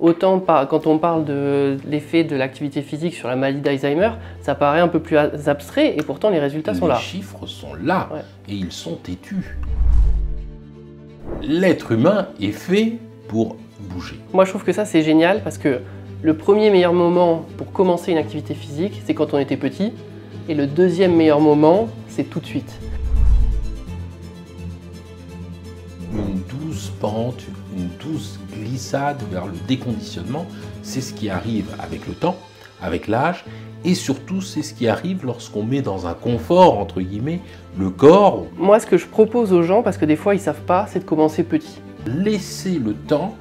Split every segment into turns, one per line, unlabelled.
Autant quand on parle de l'effet de l'activité physique sur la maladie d'Alzheimer, ça paraît un peu plus abstrait et pourtant les résultats sont là.
Les chiffres sont là,
ouais.
Et ils sont têtus. L'être humain est fait pour bouger.
Moi je trouve que ça c'est génial parce que le premier meilleur moment pour commencer une activité physique, c'est quand on était petit. Et le deuxième meilleur moment, c'est tout de suite.
Une douce pente, une douce glissade vers le déconditionnement, c'est ce qui arrive avec le temps, avec l'âge, et surtout c'est ce qui arrive lorsqu'on met dans un confort, entre guillemets, le corps.
Moi ce que je propose aux gens, parce que des fois ils ne savent pas, c'est de commencer petit.
Laisser le temps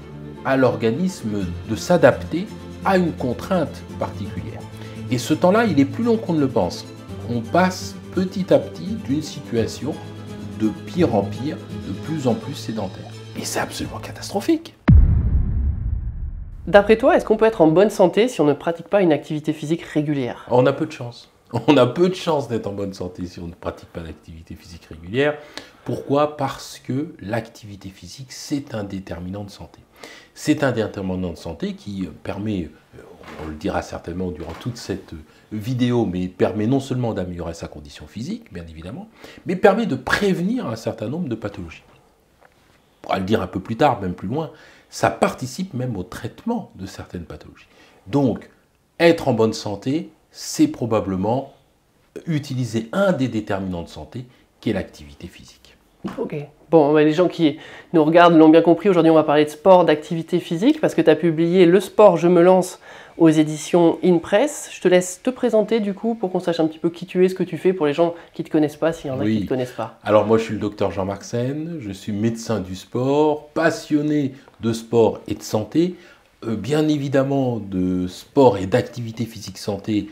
à l'organisme de s'adapter à une contrainte particulière. Et ce temps-là, il est plus long qu'on ne le pense. On passe petit à petit d'une situation de pire en pire, de plus en plus sédentaire. Et c'est absolument catastrophique.
D'après toi, est-ce qu'on peut être en bonne santé si on ne pratique pas une activité physique régulière?
On a peu de chance. On a peu de chance d'être en bonne santé si on ne pratique pas d'activité physique régulière. Pourquoi? Parce que l'activité physique, c'est un déterminant de santé. C'est un déterminant de santé qui permet, on le dira certainement durant toute cette vidéo, mais permet non seulement d'améliorer sa condition physique, bien évidemment, mais permet de prévenir un certain nombre de pathologies. On pourra le dire un peu plus tard, même plus loin, ça participe même au traitement de certaines pathologies. Donc, être en bonne santé, c'est probablement utiliser un des déterminants de santé, qui est l'activité physique.
Ok. Bon, les gens qui nous regardent l'ont bien compris. Aujourd'hui, on va parler de sport, d'activité physique, parce que tu as publié Le sport, je me lance aux éditions InPress. Je te laisse te présenter du coup pour qu'on sache un petit peu qui tu es, ce que tu fais pour les gens qui ne te connaissent pas, s'il y en a qui ne te connaissent pas.
Alors moi, je suis le docteur Jean-Marc Sen, je suis médecin du sport, passionné de sport et de santé, bien évidemment de sport et d'activité physique santé,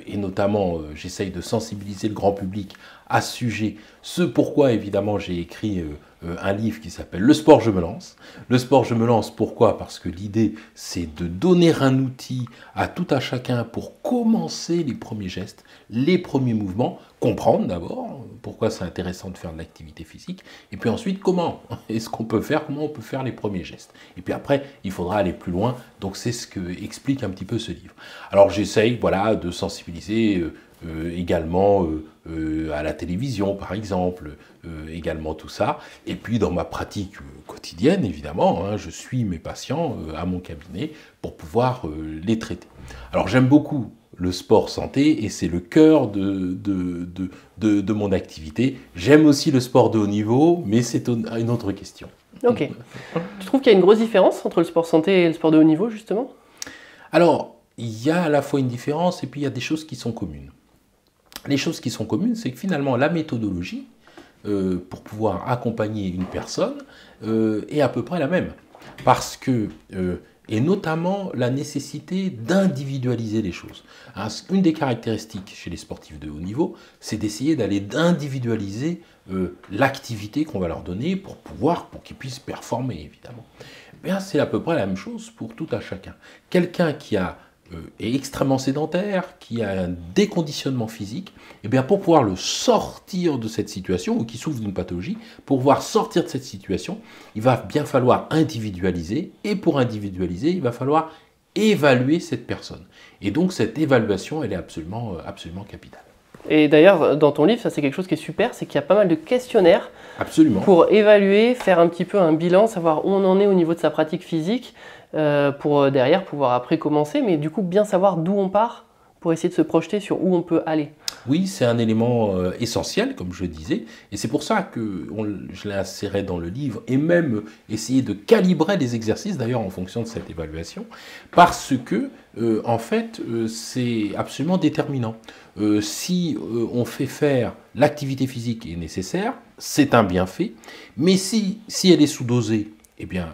et notamment j'essaye de sensibiliser le grand public à ce sujet, ce pourquoi évidemment j'ai écrit un livre qui s'appelle Le sport, je me lance. Le sport, je me lance, pourquoi? Parce que l'idée, c'est de donner un outil à tout à chacun pour commencer les premiers gestes, les premiers mouvements, comprendre d'abord pourquoi c'est intéressant de faire de l'activité physique, et puis ensuite comment est-ce qu'on peut faire, comment on peut faire les premiers gestes. Et puis après, il faudra aller plus loin, donc c'est ce que explique un petit peu ce livre. Alors j'essaye, voilà, de sensibiliser également à la télévision par exemple, également tout ça. Et puis dans ma pratique quotidienne évidemment, hein, je suis mes patients à mon cabinet pour pouvoir les traiter. Alors j'aime beaucoup le sport santé et c'est le cœur de mon activité. J'aime aussi le sport de haut niveau, mais c'est une autre question.
Ok. Tu trouves qu'il y a une grosse différence entre le sport santé et le sport de haut niveau justement?
Alors, il y a à la fois une différence et puis il y a des choses qui sont communes. Les choses qui sont communes, c'est que finalement la méthodologie pour pouvoir accompagner une personne est à peu près la même. Parce que, et notamment la nécessité d'individualiser les choses. Hein, une des caractéristiques chez les sportifs de haut niveau, c'est d'essayer d'aller d'individualiser l'activité qu'on va leur donner pour qu'ils puissent performer évidemment. C'est à peu près la même chose pour tout à chacun. Quelqu'un qui est extrêmement sédentaire, qui a un déconditionnement physique, et bien pour pouvoir le sortir de cette situation, ou qui souffre d'une pathologie, pour pouvoir sortir de cette situation, il va bien falloir individualiser, et pour individualiser, il va falloir évaluer cette personne. Et donc cette évaluation, elle est absolument capitale.
Et d'ailleurs, dans ton livre, ça c'est quelque chose qui est super, c'est qu'il y a pas mal de questionnaires pour évaluer, faire un petit peu un bilan, savoir où on en est au niveau de sa pratique physique, pour derrière pouvoir après commencer, mais du coup bien savoir d'où on part pour essayer de se projeter sur où on peut aller.
Oui, c'est un élément essentiel, comme je le disais, et c'est pour ça que je l'ai inséré dans le livre, et même essayer de calibrer les exercices, d'ailleurs en fonction de cette évaluation, parce que, en fait, c'est absolument déterminant. Si on fait faire l'activité physique est nécessaire, c'est un bienfait, mais si elle est sous-dosée, eh bien,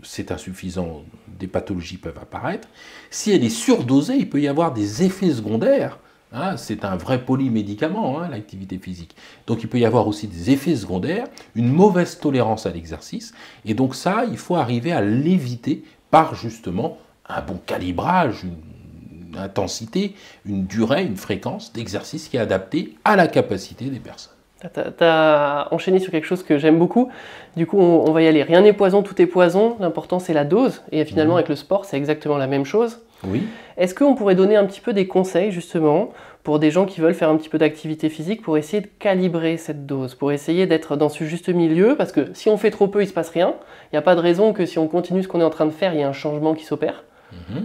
c'est insuffisant, des pathologies peuvent apparaître. Si elle est surdosée, il peut y avoir des effets secondaires. Hein, c'est un vrai polymédicament, hein, l'activité physique. Donc il peut y avoir aussi des effets secondaires, une mauvaise tolérance à l'exercice. Et donc ça, il faut arriver à l'éviter par justement un bon calibrage, une intensité, une durée, une fréquence d'exercice qui est adaptée à la capacité des personnes.
Tu as enchaîné sur quelque chose que j'aime beaucoup. Du coup, on va y aller. Rien n'est poison, tout est poison. L'important, c'est la dose. Et finalement, avec le sport, c'est exactement la même chose.
Oui.
Est-ce qu'on pourrait donner un petit peu des conseils, justement, pour des gens qui veulent faire un petit peu d'activité physique, pour essayer de calibrer cette dose, pour essayer d'être dans ce juste milieu? Parce que si on fait trop peu, il ne se passe rien. Il n'y a pas de raison que si on continue ce qu'on est en train de faire, il y ait un changement qui s'opère.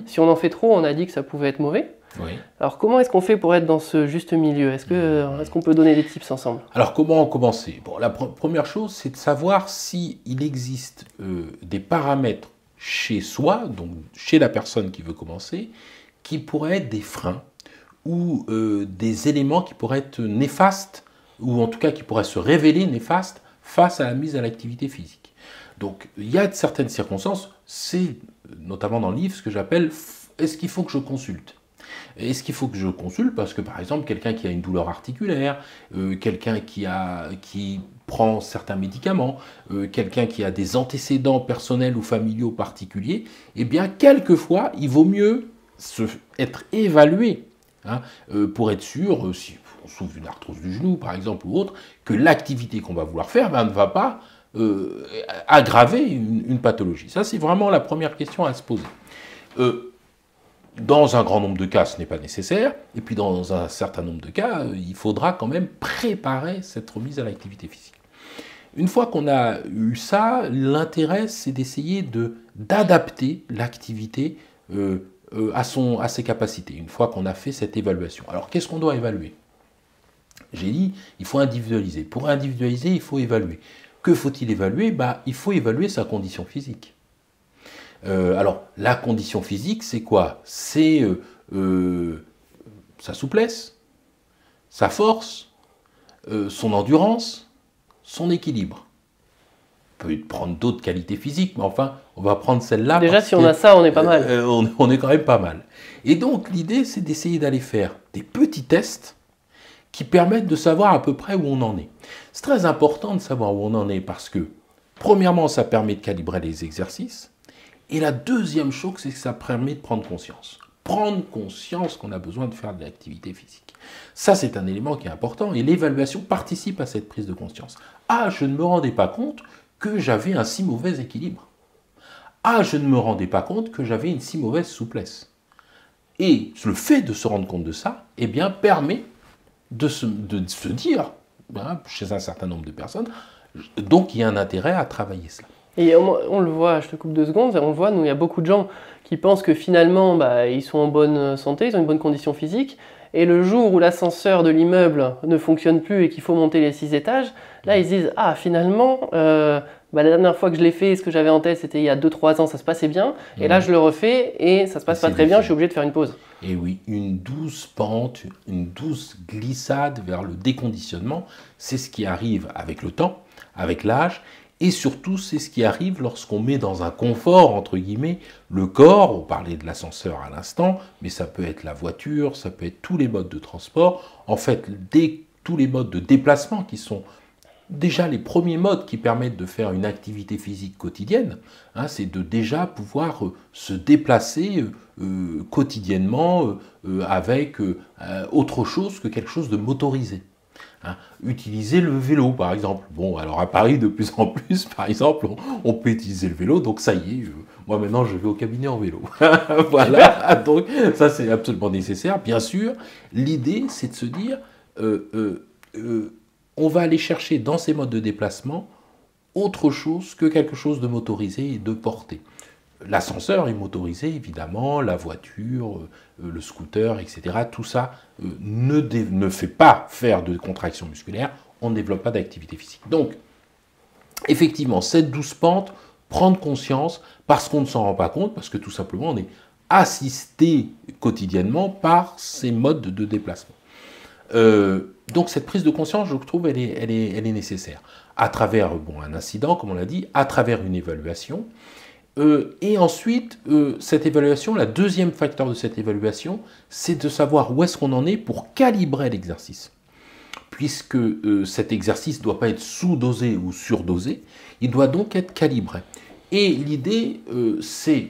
Si on en fait trop, on a dit que ça pouvait être mauvais.
Oui.
Alors comment est-ce qu'on fait pour être dans ce juste milieu? Est-ce qu'on peut donner des tips ensemble?
Alors comment commencer? Bon, la première chose, c'est de savoir s'il existe des paramètres chez soi, donc chez la personne qui veut commencer, qui pourraient être des freins ou des éléments qui pourraient être néfastes, ou en tout cas qui pourraient se révéler néfastes face à la mise à l'activité physique. Donc il y a certaines circonstances, c'est notamment dans le livre ce que j'appelle « est-ce qu'il faut que je consulte ?» Est-ce qu'il faut que je consulte? Parce que par exemple, quelqu'un qui a une douleur articulaire, quelqu'un qui prend certains médicaments, quelqu'un qui a des antécédents personnels ou familiaux particuliers, eh bien, quelquefois, il vaut mieux être évalué pour être sûr, si on souffre d'une arthrose du genou, par exemple, ou autre, que l'activité qu'on va vouloir faire ne va pas aggraver une pathologie. Ça, c'est vraiment la première question à se poser. Dans un grand nombre de cas, ce n'est pas nécessaire. Et puis dans un certain nombre de cas, il faudra quand même préparer cette remise à l'activité physique. Une fois qu'on a eu ça, l'intérêt, c'est d'essayer d'adapter l'activité à ses capacités, une fois qu'on a fait cette évaluation. Alors, qu'est-ce qu'on doit évaluer? J'ai dit, il faut individualiser. Pour individualiser, il faut évaluer. Que faut-il évaluer? Il faut évaluer sa condition physique. Alors, la condition physique, c'est quoi? C'est sa souplesse, sa force, son endurance, son équilibre. On peut prendre d'autres qualités physiques, mais enfin, on va prendre celle-là.
Déjà, si on a ça, on est pas mal.
On est quand même pas mal. Et donc, l'idée, c'est d'essayer d'aller faire des petits tests qui permettent de savoir à peu près où on en est. C'est très important de savoir où on en est parce que, premièrement, ça permet de calibrer les exercices. Et la deuxième chose, c'est que ça permet de prendre conscience. Prendre conscience qu'on a besoin de faire de l'activité physique. Ça, c'est un élément qui est important et l'évaluation participe à cette prise de conscience. Ah, je ne me rendais pas compte que j'avais un si mauvais équilibre. Ah, je ne me rendais pas compte que j'avais une si mauvaise souplesse. Et le fait de se rendre compte de ça, eh bien, permet de se dire, chez un certain nombre de personnes, donc il y a un intérêt à travailler cela.
Et on le voit, je te coupe 2 secondes, on le voit, nous, il y a beaucoup de gens qui pensent que finalement, ils sont en bonne santé, ils ont une bonne condition physique, et le jour où l'ascenseur de l'immeuble ne fonctionne plus et qu'il faut monter les 6 étages, là, ils se disent « Ah, finalement, la dernière fois que je l'ai fait, ce que j'avais en tête, c'était il y a 2-3 ans, ça se passait bien, et là, je le refais, et ça se passe pas très bien, je suis obligé de faire une pause. »
Et oui, une douce pente, une douce glissade vers le déconditionnement, c'est ce qui arrive avec le temps, avec l'âge. Et surtout, c'est ce qui arrive lorsqu'on met dans un confort, entre guillemets, le corps. On parlait de l'ascenseur à l'instant, mais ça peut être la voiture, ça peut être tous les modes de transport. En fait, tous les modes de déplacement qui sont déjà les premiers modes qui permettent de faire une activité physique quotidienne, c'est de déjà pouvoir se déplacer quotidiennement avec autre chose que quelque chose de motorisé. Utiliser le vélo, par exemple. Bon, alors à Paris, de plus en plus, par exemple, on peut utiliser le vélo. Donc ça y est, moi maintenant, je vais au cabinet en vélo. Voilà, donc ça c'est absolument nécessaire. Bien sûr, l'idée, c'est de se dire, on va aller chercher dans ces modes de déplacement autre chose que quelque chose de motorisé et de porté. L'ascenseur est motorisé, évidemment, la voiture, le scooter, etc. Tout ça ne fait pas faire de contraction musculaire, on ne développe pas d'activité physique. Donc, effectivement, cette douce pente, prendre conscience, parce qu'on ne s'en rend pas compte, parce que tout simplement, on est assisté quotidiennement par ces modes de déplacement. Donc, cette prise de conscience, je trouve, elle est nécessaire. À travers un incident, comme on l'a dit, à travers une évaluation. Et ensuite, cette évaluation, la deuxième facteur de cette évaluation, c'est de savoir où est-ce qu'on en est pour calibrer l'exercice. Puisque cet exercice ne doit pas être sous-dosé ou surdosé, il doit donc être calibré. Et l'idée, c'est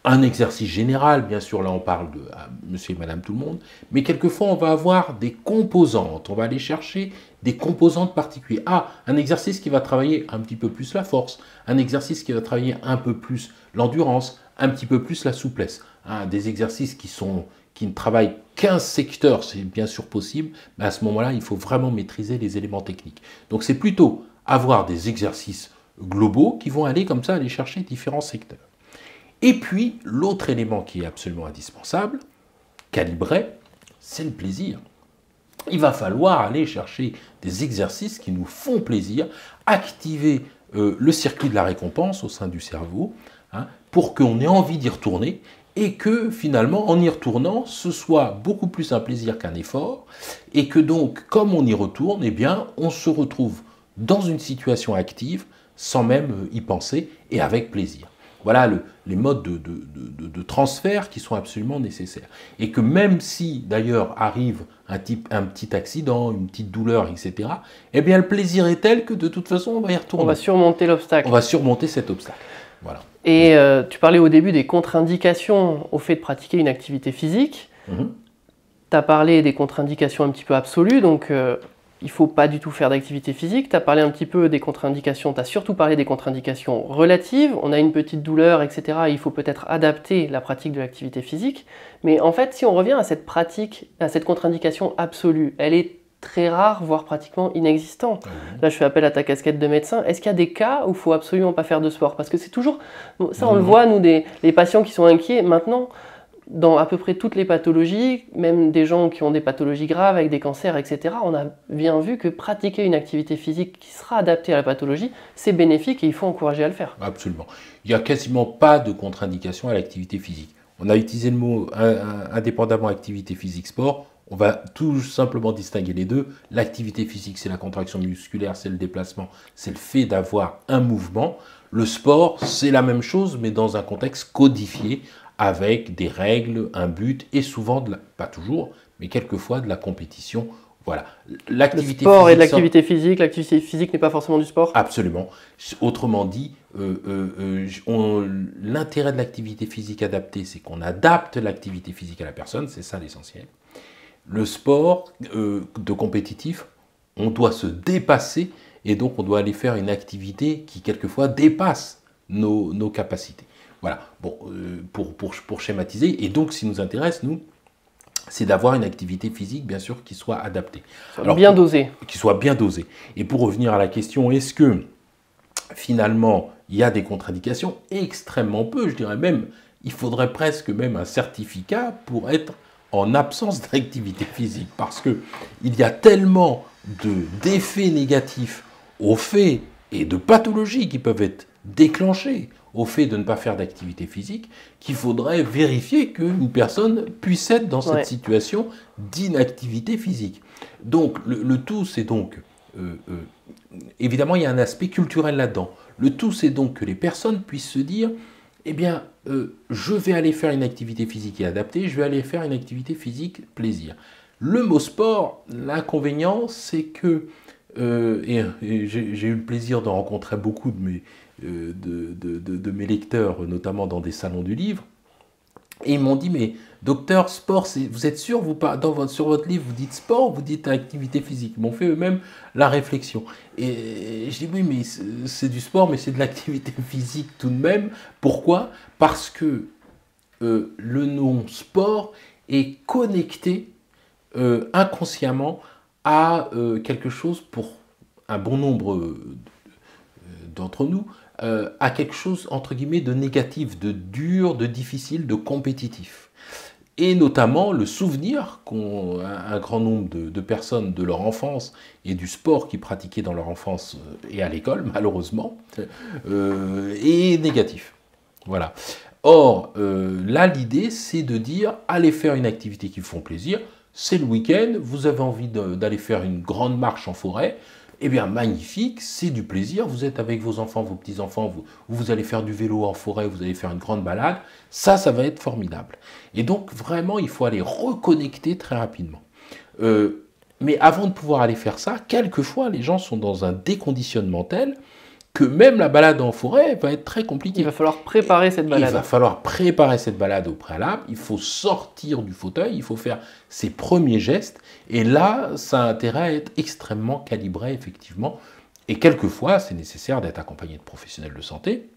un exercice général, bien sûr, là on parle de monsieur et madame tout le monde, mais quelquefois on va avoir des composantes, on va aller chercher des composantes particulières. Un exercice qui va travailler un petit peu plus la force, un exercice qui va travailler un peu plus l'endurance, un petit peu plus la souplesse. Des exercices qui ne travaillent qu'un secteur, c'est bien sûr possible, mais à ce moment-là, il faut vraiment maîtriser les éléments techniques. Donc c'est plutôt avoir des exercices globaux qui vont aller comme ça, aller chercher différents secteurs. Et puis, l'autre élément qui est absolument indispensable, calibré, c'est le plaisir. Il va falloir aller chercher des exercices qui nous font plaisir, activer le circuit de la récompense au sein du cerveau, pour qu'on ait envie d'y retourner et que finalement, en y retournant, ce soit beaucoup plus un plaisir qu'un effort et que donc, comme on y retourne, eh bien, on se retrouve dans une situation active sans même y penser et avec plaisir. Voilà les modes de transfert qui sont absolument nécessaires. Et que même si, d'ailleurs, arrive un petit accident, une petite douleur, etc., eh bien, le plaisir est tel que, de toute façon, on va y retourner.
On va surmonter l'obstacle.
On va surmonter cet obstacle. Voilà.
Et tu parlais au début des contre-indications au fait de pratiquer une activité physique. Tu as parlé des contre-indications un petit peu absolues, donc il ne faut pas du tout faire d'activité physique. Tu as parlé un petit peu des contre-indications, tu as surtout parlé des contre-indications relatives. On a une petite douleur, etc. Il faut peut-être adapter la pratique de l'activité physique. Mais en fait, si on revient à cette pratique, à cette contre-indication absolue, elle est très rare, voire pratiquement inexistante. Là, je fais appel à ta casquette de médecin. Est-ce qu'il y a des cas où il ne faut absolument pas faire de sport? Parce que c'est toujours... Ça, on le voit, nous, les patients qui sont inquiets. Maintenant, dans à peu près toutes les pathologies, même des gens qui ont des pathologies graves avec des cancers, etc., on a bien vu que pratiquer une activité physique qui sera adaptée à la pathologie, c'est bénéfique et il faut encourager à le faire.
Absolument. Il n'y a quasiment pas de contre-indication à l'activité physique. On a utilisé le mot indépendamment activité physique-sport. On va tout simplement distinguer les deux. L'activité physique, c'est la contraction musculaire, c'est le déplacement, c'est le fait d'avoir un mouvement. Le sport, c'est la même chose, mais dans un contexte codifié, avec des règles, un but, et souvent, pas toujours, mais quelquefois de la compétition. Voilà.
Le sport est de l'activité physique, l'activité physique n'est pas forcément du sport?
Absolument. Autrement dit, l'intérêt de l'activité physique adaptée, c'est qu'on adapte l'activité physique à la personne, c'est ça l'essentiel. Le sport de compétitif, on doit se dépasser et donc on doit aller faire une activité qui quelquefois dépasse nos capacités. Voilà, bon, pour schématiser. Et donc, ce qui nous intéresse, nous, c'est d'avoir une activité physique, bien sûr, qui soit adaptée.
Alors, bien dosée.
Qui soit bien dosée. Et pour revenir à la question, est-ce que, finalement, il y a des contre-indications? Extrêmement peu, je dirais même, il faudrait presque même un certificat pour être en absence d'activité physique. Parce qu'il y a tellement d'effets négatifs au fait et de pathologies qui peuvent être déclenchées au fait de ne pas faire d'activité physique, qu'il faudrait vérifier qu'une personne puisse être dans cette situation d'inactivité physique. Donc, le tout, c'est donc... évidemment, il y a un aspect culturel là-dedans. Le tout, c'est donc que les personnes puissent se dire, eh bien, je vais aller faire une activité physique et adaptée, je vais aller faire une activité physique plaisir. Le mot sport, l'inconvénient, c'est que... et j'ai eu le plaisir de rencontrer beaucoup de mes lecteurs, notamment dans des salons du livre, et ils m'ont dit, mais docteur, sport, vous êtes sûr, sur votre livre, vous dites sport, vous dites activité physique? Ils m'ont fait eux-mêmes la réflexion. Et je dis, oui, mais c'est du sport, mais c'est de l'activité physique tout de même. Pourquoi? Parce que le nom sport est connecté inconsciemment à quelque chose, pour un bon nombre d'entre nous, à quelque chose, entre guillemets, de négatif, de dur, de difficile, de compétitif. Et notamment le souvenir qu'ont un grand nombre de personnes de leur enfance et du sport qu'ils pratiquaient dans leur enfance et à l'école, malheureusement, est négatif. Voilà. Or, là, l'idée, c'est de dire, allez faire une activité qui vous fait plaisir, c'est le week-end, vous avez envie d'aller faire une grande marche en forêt, eh bien, magnifique, c'est du plaisir, vous êtes avec vos enfants, vos petits-enfants, vous allez faire du vélo en forêt, vous allez faire une grande balade, ça va être formidable. Et donc, vraiment, il faut aller reconnecter très rapidement. Mais avant de pouvoir aller faire ça, quelquefois, les gens sont dans un déconditionnement tel que même la balade en forêt va être très compliquée.
Il va falloir préparer cette balade.
Il va falloir préparer cette balade au préalable, il faut sortir du fauteuil, il faut faire ses premiers gestes, et là, ça a intérêt à être extrêmement calibré, effectivement. Et quelquefois, c'est nécessaire d'être accompagné de professionnels de santé,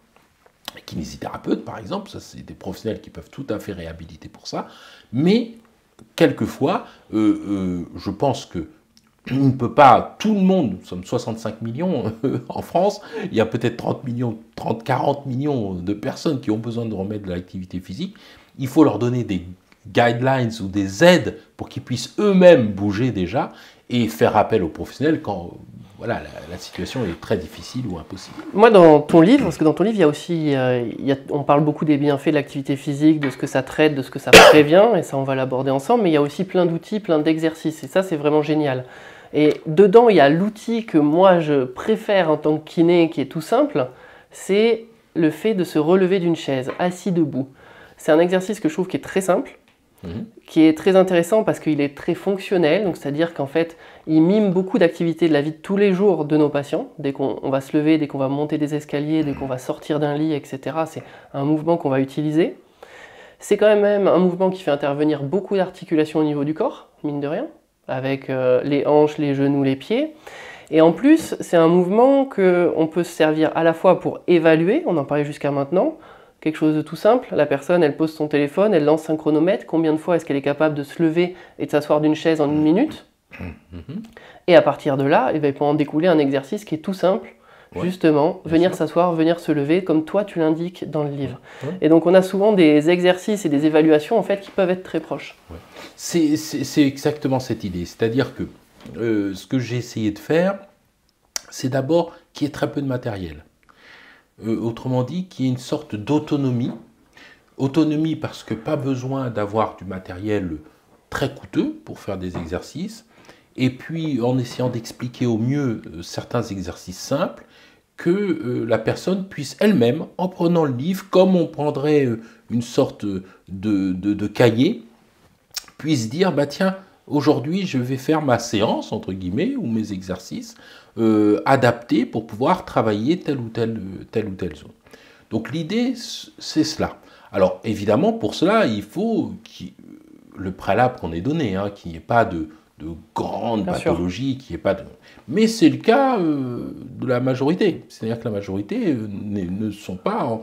kinésithérapeutes par exemple, ça c'est des professionnels qui peuvent tout à fait réhabiliter pour ça, mais quelquefois, je pense que on ne peut pas, tout le monde, nous sommes 65 millions en France, il y a peut-être 40 millions de personnes qui ont besoin de remettre de l'activité physique. Il faut leur donner des guidelines ou des aides pour qu'ils puissent eux-mêmes bouger déjà et faire appel aux professionnels quand voilà, la situation est très difficile ou impossible.
Moi, dans ton livre, parce que dans ton livre, il y a aussi, on parle beaucoup des bienfaits de l'activité physique, de ce que ça traite, de ce que ça prévient, et ça on va l'aborder ensemble, mais il y a aussi plein d'outils, plein d'exercices, et ça c'est vraiment génial. Et dedans, il y a l'outil que moi je préfère en tant que kiné, qui est tout simple, c'est le fait de se relever d'une chaise, assis debout. C'est un exercice que je trouve qui est très simple, qui est très intéressant parce qu'il est très fonctionnel, donc c'est-à-dire qu'en fait, il mime beaucoup d'activités de la vie de tous les jours de nos patients. Dès qu'on va se lever, dès qu'on va monter des escaliers, dès qu'on va sortir d'un lit, etc. C'est un mouvement qu'on va utiliser. C'est quand même un mouvement qui fait intervenir beaucoup d'articulations au niveau du corps, mine de rien, avec les hanches, les genoux, les pieds. Et en plus, c'est un mouvement qu'on peut se servir à la fois pour évaluer, on en parlait jusqu'à maintenant, quelque chose de tout simple, la personne elle pose son téléphone, elle lance un chronomètre, combien de fois est-ce qu'elle est capable de se lever et de s'asseoir d'une chaise en 1 minute. Et à partir de là, il va en découler un exercice qui est tout simple, justement, venir s'asseoir, venir se lever, comme toi tu l'indiques dans le livre. Et donc on a souvent des exercices et des évaluations en fait qui peuvent être très proches.
C'est exactement cette idée, c'est-à-dire que ce que j'ai essayé de faire, c'est d'abord qu'il y ait très peu de matériel. Autrement dit, qu'il y ait une sorte d'autonomie. Autonomie parce que pas besoin d'avoir du matériel très coûteux pour faire des exercices. Et puis en essayant d'expliquer au mieux certains exercices simples, que la personne puisse elle-même, en prenant le livre, comme on prendrait une sorte de cahier, puisse dire, bah tiens, aujourd'hui je vais faire ma séance, entre guillemets, ou mes exercices, adaptés pour pouvoir travailler telle ou telle zone. Donc l'idée, c'est cela. Alors évidemment, pour cela, il faut le préalable qu'on ait donné, hein, qu'il n'y ait pas de grandes pathologies, qu'il n'y ait pas de... Mais c'est le cas de la majorité. C'est-à-dire que la majorité ne sont pas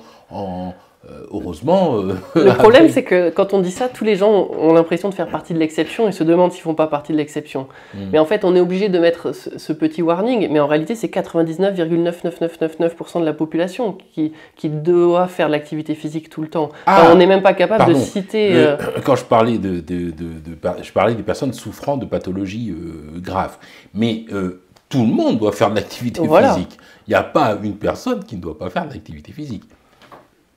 heureusement...
Le problème, c'est que quand on dit ça, tous les gens ont l'impression de faire partie de l'exception et se demandent s'ils ne font pas partie de l'exception. Mais en fait, on est obligé de mettre ce petit warning, mais en réalité, c'est 99,99999% de la population qui doit faire de l'activité physique tout le temps. Enfin, on n'est même pas capable de citer...
Quand je parlais je parlais des personnes souffrant de pathologies graves. Mais tout le monde doit faire de l'activité physique. Il n'y a pas une personne qui ne doit pas faire de l'activité physique.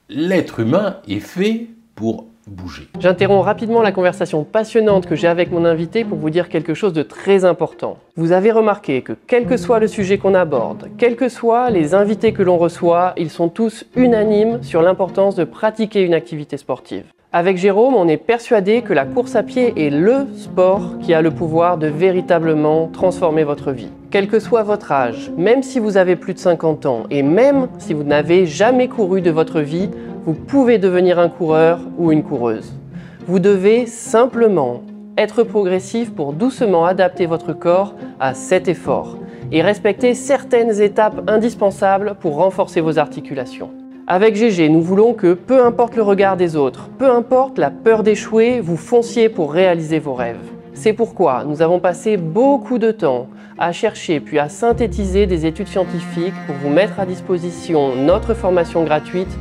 L'être humain est fait pour bouger.
J'interromps rapidement la conversation passionnante que j'ai avec mon invité pour vous dire quelque chose de très important. Vous avez remarqué que quel que soit le sujet qu'on aborde, quels que soient les invités que l'on reçoit, ils sont tous unanimes sur l'importance de pratiquer une activité sportive. Avec Jérôme, on est persuadé que la course à pied est le sport qui a le pouvoir de véritablement transformer votre vie. Quel que soit votre âge, même si vous avez plus de 50 ans et même si vous n'avez jamais couru de votre vie, vous pouvez devenir un coureur ou une coureuse. Vous devez simplement être progressif pour doucement adapter votre corps à cet effort et respecter certaines étapes indispensables pour renforcer vos articulations. Avec GG, nous voulons que, peu importe le regard des autres, peu importe la peur d'échouer, vous fonciez pour réaliser vos rêves. C'est pourquoi nous avons passé beaucoup de temps à chercher puis à synthétiser des études scientifiques pour vous mettre à disposition notre formation gratuite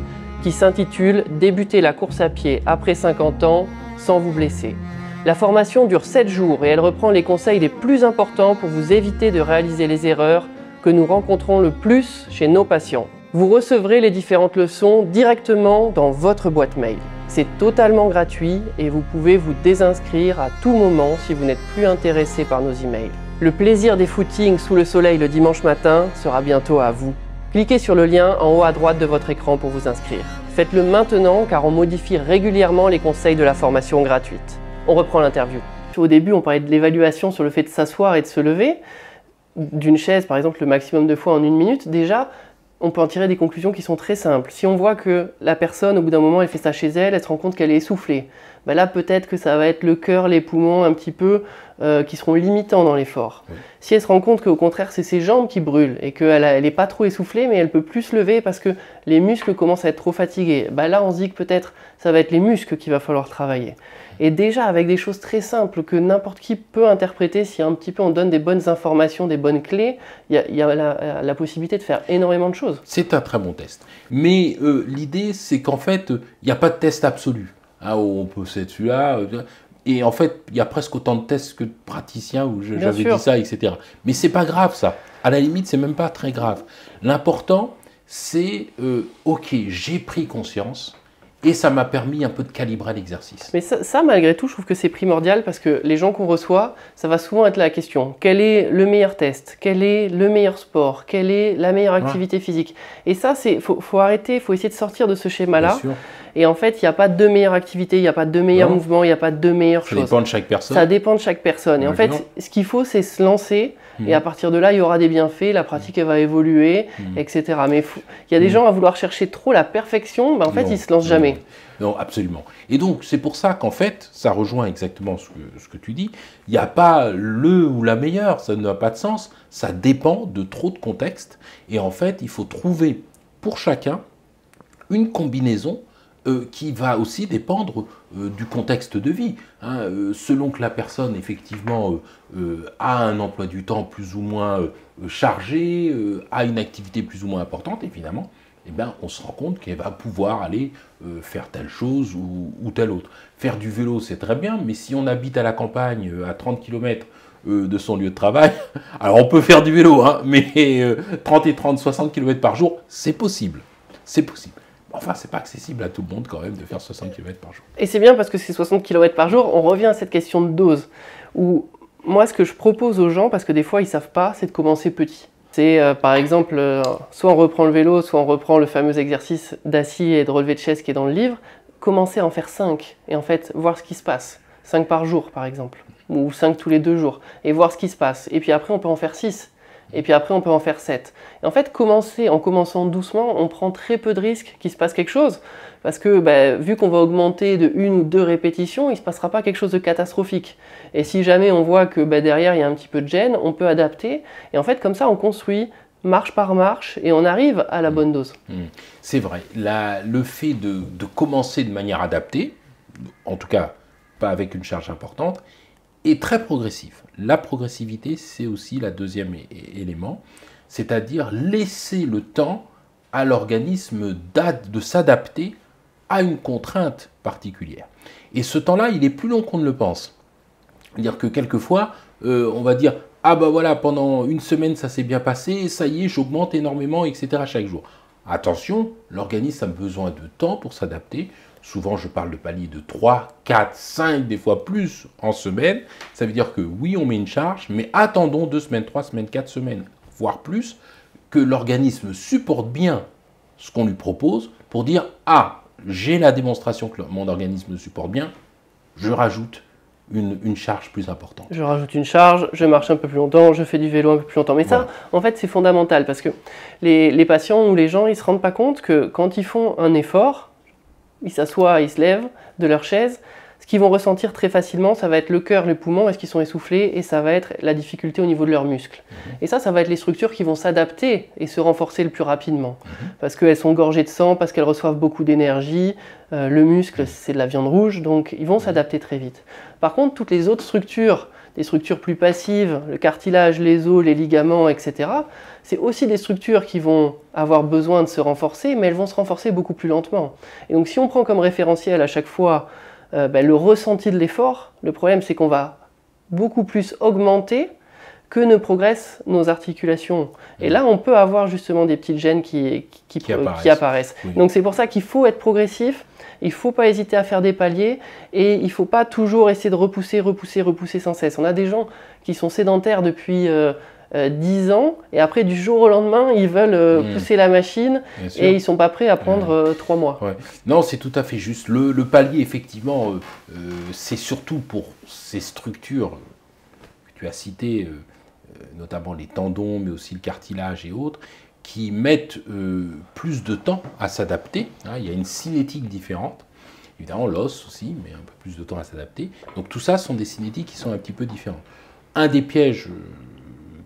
qui s'intitule « Débuter la course à pied après 50 ans sans vous blesser ». La formation dure 7 jours et elle reprend les conseils les plus importants pour vous éviter de réaliser les erreurs que nous rencontrons le plus chez nos patients. Vous recevrez les différentes leçons directement dans votre boîte mail. C'est totalement gratuit et vous pouvez vous désinscrire à tout moment si vous n'êtes plus intéressé par nos emails. Le plaisir des footings sous le soleil le dimanche matin sera bientôt à vous. Cliquez sur le lien en haut à droite de votre écran pour vous inscrire. Faites-le maintenant car on modifie régulièrement les conseils de la formation gratuite. On reprend l'interview. Au début, on parlait de l'évaluation sur le fait de s'asseoir et de se lever. D'une chaise, par exemple, le maximum de fois en 1 minute. Déjà, on peut en tirer des conclusions qui sont très simples. Si on voit que la personne, au bout d'un moment, elle fait ça chez elle, elle se rend compte qu'elle est essoufflée. Ben là, peut-être que ça va être le cœur, les poumons un petit peu qui seront limitants dans l'effort. Oui. Si elle se rend compte qu'au contraire, c'est ses jambes qui brûlent et qu'elle n'est pas trop essoufflée, mais elle peut plus se lever parce que les muscles commencent à être trop fatigués, ben là, on se dit que peut-être ça va être les muscles qu'il va falloir travailler. Et déjà, avec des choses très simples que n'importe qui peut interpréter, si un petit peu on donne des bonnes informations, des bonnes clés, il y a la possibilité de faire énormément de choses.
C'est un très bon test. Mais l'idée, c'est qu'en fait, il n'y a pas de test absolu. Hein, on peut c'est celui-là. Et en fait, il y a presque autant de tests que de praticiens où j'avais dit ça, etc. Mais c'est pas grave ça. À la limite, c'est même pas très grave. L'important, c'est ok, j'ai pris conscience. Et ça m'a permis un peu de calibrer l'exercice.
Mais ça, malgré tout, je trouve que c'est primordial parce que les gens qu'on reçoit, ça va souvent être la question. Quel est le meilleur test? Quel est le meilleur sport? Quelle est la meilleure activité physique? Et ça, faut arrêter, il faut essayer de sortir de ce schéma-là. Et en fait, il n'y a pas de meilleure activité, il n'y a pas de meilleurs mouvements, il n'y a pas de meilleures choses.
Ça dépend de chaque personne.
Ça dépend de chaque personne. Et en fait, ce qu'il faut, c'est se lancer. Et à partir de là, il y aura des bienfaits, la pratique elle va évoluer, etc. Mais il y a des gens à vouloir chercher trop la perfection, ben en fait, ils ne se lancent jamais.
Non, absolument. Et donc, c'est pour ça qu'en fait, ça rejoint exactement ce que tu dis. Il n'y a pas le ou la meilleure, ça n'a pas de sens. Ça dépend de trop de contextes. Et en fait, il faut trouver pour chacun une combinaison qui va aussi dépendre du contexte de vie. Hein. Selon que la personne, effectivement, a un emploi du temps plus ou moins chargé, a une activité plus ou moins importante, évidemment, eh ben, on se rend compte qu'elle va pouvoir aller faire telle chose ou telle autre. Faire du vélo, c'est très bien, mais si on habite à la campagne, à 30 km de son lieu de travail, alors on peut faire du vélo, hein, mais 30 et 30, 60 km par jour, c'est possible. C'est possible. Enfin, c'est pas accessible à tout le monde quand même de faire 60 km par jour.
Et c'est bien parce que ces 60 km par jour, on revient à cette question de dose. Où moi, ce que je propose aux gens, parce que des fois ils savent pas, c'est de commencer petit. C'est par exemple, soit on reprend le vélo, soit on reprend le fameux exercice d'assis et de relevé de chaise qui est dans le livre. Commencer à en faire 5 et en fait voir ce qui se passe. 5 par jour par exemple, ou 5 tous les 2 jours, et voir ce qui se passe. Et puis après on peut en faire 6. Et puis après, on peut en faire 7. Et en fait, en commençant doucement, on prend très peu de risques qu'il se passe quelque chose. Parce que vu qu'on va augmenter de 1 ou 2 répétitions, il ne se passera pas quelque chose de catastrophique. Et si jamais on voit que derrière, il y a un petit peu de gêne, on peut adapter. Et en fait, comme ça, on construit marche par marche et on arrive à la bonne dose.
C'est vrai. Le fait de commencer de manière adaptée, en tout cas pas avec une charge importante, est très progressif. La progressivité, c'est aussi le deuxième élément, c'est-à-dire laisser le temps à l'organisme de s'adapter à une contrainte particulière. Et ce temps-là, il est plus long qu'on ne le pense. C'est-à-dire que quelquefois, on va dire « Ah ben voilà, pendant une semaine, ça s'est bien passé, ça y est, j'augmente énormément, etc. chaque jour. » Attention, l'organisme a besoin de temps pour s'adapter. Souvent, je parle de paliers de 3, 4, 5, des fois plus en semaine. Ça veut dire que oui, on met une charge, mais attendons 2 semaines, 3 semaines, 4 semaines, voire plus, que l'organisme supporte bien ce qu'on lui propose pour dire « Ah, j'ai la démonstration que mon organisme supporte bien, je rajoute une charge plus importante. »
Je rajoute une charge, je marche un peu plus longtemps, je fais du vélo un peu plus longtemps. Mais ça, en fait, c'est fondamental parce que les patients ou les gens, ils ne se rendent pas compte que quand ils font un effort, ils s'assoient, ils se lèvent de leur chaise. Ce qu'ils vont ressentir très facilement, ça va être le cœur, les poumons, est-ce qu'ils sont essoufflés, et ça va être la difficulté au niveau de leurs muscles. Et ça va être les structures qui vont s'adapter et se renforcer le plus rapidement. Parce qu'elles sont gorgées de sang, parce qu'elles reçoivent beaucoup d'énergie. Le muscle, c'est de la viande rouge, donc ils vont s'adapter très vite. Par contre, toutes les autres structures, des structures plus passives, le cartilage, les os, les ligaments, etc., c'est aussi des structures qui vont avoir besoin de se renforcer, mais elles vont se renforcer beaucoup plus lentement. Et donc si on prend comme référentiel à chaque fois le ressenti de l'effort, le problème c'est qu'on va beaucoup plus augmenter que ne progressent nos articulations. Et là, on peut avoir justement des petites gênes qui apparaissent. Oui. Donc c'est pour ça qu'il faut être progressif, il ne faut pas hésiter à faire des paliers et il ne faut pas toujours essayer de repousser sans cesse. On a des gens qui sont sédentaires depuis 10 ans et après du jour au lendemain, ils veulent pousser la machine et ils ne sont pas prêts à prendre 3 mois.
Ouais. Non, c'est tout à fait juste. Le palier, effectivement, c'est surtout pour ces structures que tu as citées, notamment les tendons, mais aussi le cartilage et autres, qui mettent plus de temps à s'adapter. Hein, il y a une cinétique différente. Évidemment, l'os aussi, mais un peu plus de temps à s'adapter. Donc tout ça sont des cinétiques qui sont un petit peu différentes. Un des pièges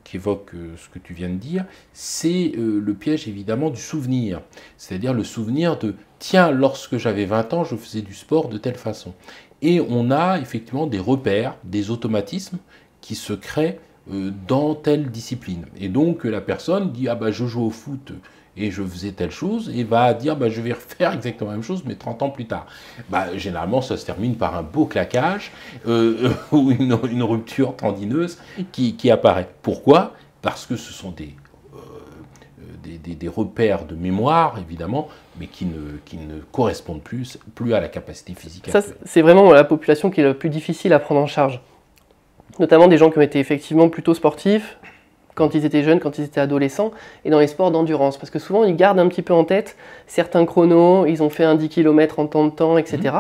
qui évoque ce que tu viens de dire, c'est le piège évidemment du souvenir. C'est-à-dire le souvenir de « tiens, lorsque j'avais 20 ans, je faisais du sport de telle façon ». Et on a effectivement des repères, des automatismes qui se créent dans telle discipline. Et donc la personne dit « ah bah je joue au foot ». Et je faisais telle chose, et va dire bah, je vais refaire exactement la même chose, mais 30 ans plus tard. Bah, généralement, ça se termine par un beau claquage ou une rupture tendineuse qui apparaît. Pourquoi? Parce que ce sont des repères de mémoire, évidemment, mais qui ne correspondent plus à la capacité physique actuelle.
Ça, c'est vraiment la population qui est la plus difficile à prendre en charge. Notamment des gens qui ont été effectivement plutôt sportifs, quand ils étaient jeunes, quand ils étaient adolescents, et dans les sports d'endurance. Parce que souvent, ils gardent un petit peu en tête certains chronos, ils ont fait un 10 km en temps de temps, etc.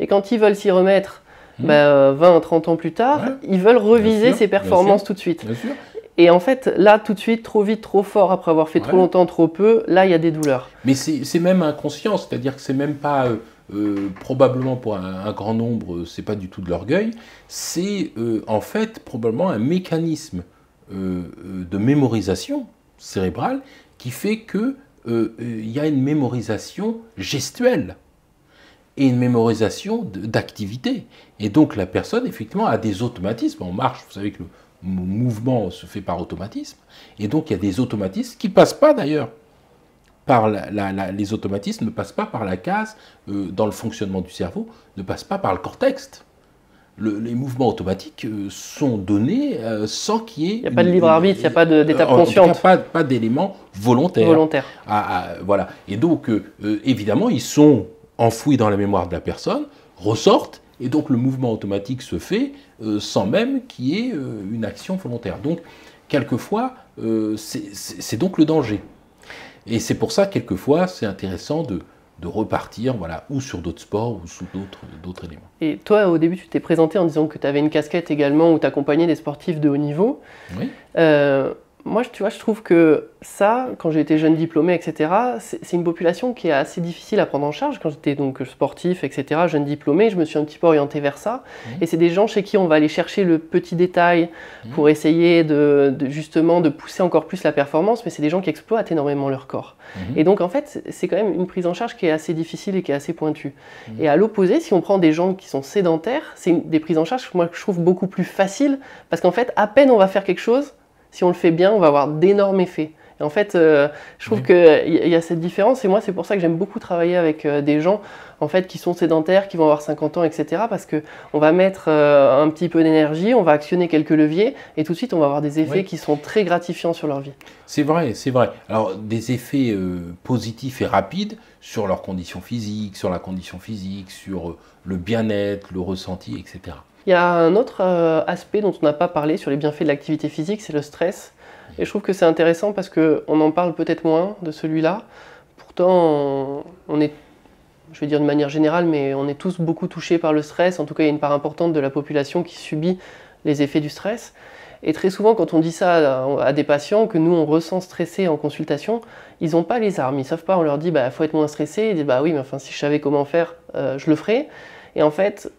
Et quand ils veulent s'y remettre 20-30 ans plus tard, ils veulent reviser ces performances tout de suite. Et en fait, là, tout de suite, trop vite, trop fort, après avoir fait trop longtemps, trop peu, là, il y a des douleurs.
Mais c'est même inconscient, c'est-à-dire que c'est même pas... probablement pour un grand nombre, c'est pas du tout de l'orgueil, c'est en fait probablement un mécanisme de mémorisation cérébrale qui fait que y a une mémorisation gestuelle et une mémorisation d'activité. Et donc la personne, effectivement, a des automatismes. En marche, vous savez que le mouvement se fait par automatisme, et donc il y a des automatismes qui ne passent pas d'ailleurs par les automatismes ne passent pas par la case dans le fonctionnement du cerveau, ne passent pas par le cortex. Les mouvements automatiques sont donnés sans qu'il y ait...
Il n'y a pas de libre arbitre, il n'y a pas d'étape consciente.
Pas d'éléments volontaires. Voilà. Et donc, évidemment, ils sont enfouis dans la mémoire de la personne, ressortent, et donc le mouvement automatique se fait sans même qu'il y ait une action volontaire. Donc, quelquefois, c'est donc le danger. Et c'est pour ça, quelquefois, c'est intéressant de repartir, voilà, ou sur d'autres sports, ou sous d'autres éléments.
Et toi, au début, tu t'es présenté en disant que tu avais une casquette également où tu accompagnais des sportifs de haut niveau.
Oui.
Moi, tu vois, je trouve que ça, quand j'ai été jeune diplômé, etc., c'est une population qui est assez difficile à prendre en charge. Quand j'étais donc sportif, etc., jeune diplômé, je me suis un petit peu orienté vers ça. Et c'est des gens chez qui on va aller chercher le petit détail pour essayer justement de pousser encore plus la performance, mais c'est des gens qui exploitent énormément leur corps. Et donc, en fait, c'est quand même une prise en charge qui est assez difficile et qui est assez pointue. Et à l'opposé, si on prend des gens qui sont sédentaires, c'est des prises en charge, moi, que je trouve beaucoup plus faciles, parce qu'en fait, à peine on va faire quelque chose, si on le fait bien, on va avoir d'énormes effets. Et en fait, je trouve qu'il y a cette différence, et moi, c'est pour ça que j'aime beaucoup travailler avec des gens en fait, qui sont sédentaires, qui vont avoir 50 ans, etc. Parce qu'on va mettre un petit peu d'énergie, on va actionner quelques leviers, et tout de suite, on va avoir des effets qui sont très gratifiants sur leur vie.
C'est vrai, c'est vrai. Alors, des effets positifs et rapides sur leurs conditions physiques, sur la condition physique, sur le bien-être, le ressenti, etc.
Il y a un autre aspect dont on n'a pas parlé sur les bienfaits de l'activité physique, c'est le stress. Et je trouve que c'est intéressant parce qu'on en parle peut-être moins de celui-là. Pourtant, on est, je vais dire de manière générale, mais on est tous beaucoup touchés par le stress. En tout cas, il y a une part importante de la population qui subit les effets du stress. Et très souvent, quand on dit ça à des patients, que nous, on ressent stressés en consultation, ils n'ont pas les armes. Ils ne savent pas, on leur dit « faut être moins stressé ». Ils disent « bah oui, mais enfin, si je savais comment faire, je le ferais ». Et en fait,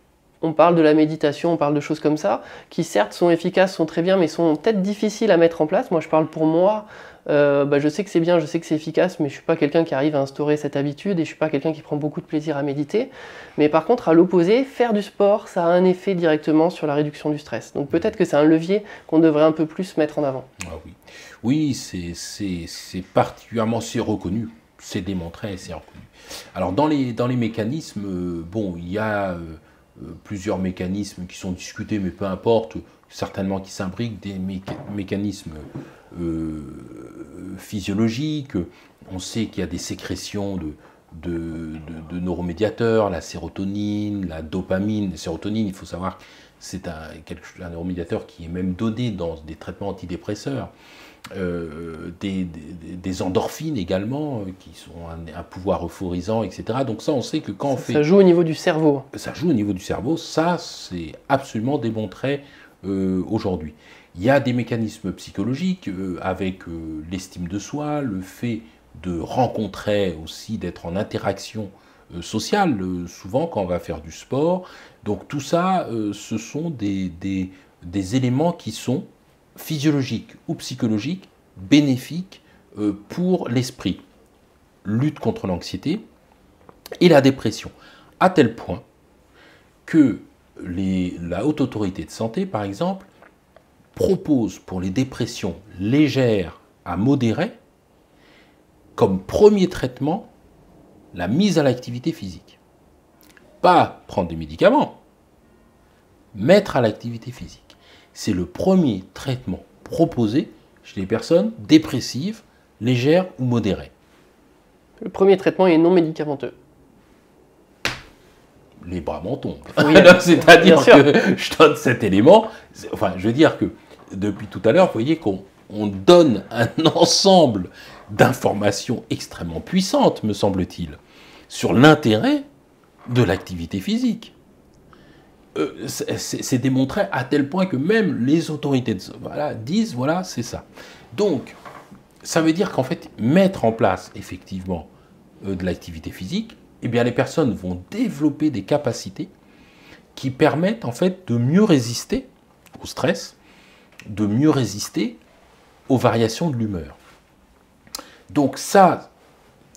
on parle de la méditation, on parle de choses comme ça, qui certes sont efficaces, sont très bien, mais sont peut-être difficiles à mettre en place. Moi, je parle pour moi, je sais que c'est bien, je sais que c'est efficace, mais je ne suis pas quelqu'un qui arrive à instaurer cette habitude et je ne suis pas quelqu'un qui prend beaucoup de plaisir à méditer. Mais par contre, à l'opposé, faire du sport, ça a un effet directement sur la réduction du stress. Donc peut-être que c'est un levier qu'on devrait un peu plus mettre en avant.
Ah oui, oui, c'est particulièrement, c'est reconnu, c'est démontré et c'est reconnu. Alors dans les mécanismes, bon, il y a... plusieurs mécanismes qui sont discutés, mais peu importe, certainement qui s'imbriquent, des mécanismes physiologiques. On sait qu'il y a des sécrétions de neuromédiateurs, la sérotonine, la dopamine. La sérotonine, il faut savoir, c'est un neuromédiateur qui est même donné dans des traitements antidépresseurs. Des endorphines également, qui sont un pouvoir euphorisant, etc. Donc ça, on sait que quand on fait...
Ça joue au niveau du cerveau.
Ça joue au niveau du cerveau, ça, c'est absolument démontré aujourd'hui. Il y a des mécanismes psychologiques avec l'estime de soi, le fait de rencontrer aussi, d'être en interaction sociale, souvent quand on va faire du sport. Donc tout ça, ce sont des éléments qui sont physiologiques ou psychologiques, bénéfiques pour l'esprit. Lutte contre l'anxiété et la dépression, à tel point que la Haute Autorité de Santé, par exemple, propose pour les dépressions légères à modérées, comme premier traitement, la mise à l'activité physique. Pas prendre des médicaments, mettre à l'activité physique. C'est le premier traitement proposé chez les personnes dépressives, légères ou modérées.
Le premier traitement est non médicamenteux.
Les bras m'en tombent. Oui, c'est-à-dire que je donne cet élément. Enfin, je veux dire que depuis tout à l'heure, vous voyez qu'on donne un ensemble d'informations extrêmement puissantes, me semble-t-il, sur l'intérêt de l'activité physique. C'est démontré à tel point que même les autorités disent, voilà, c'est ça. Donc, ça veut dire qu'en fait, mettre en place, effectivement, de l'activité physique, eh bien, les personnes vont développer des capacités qui permettent, en fait, de mieux résister au stress, de mieux résister aux variations de l'humeur. Donc ça,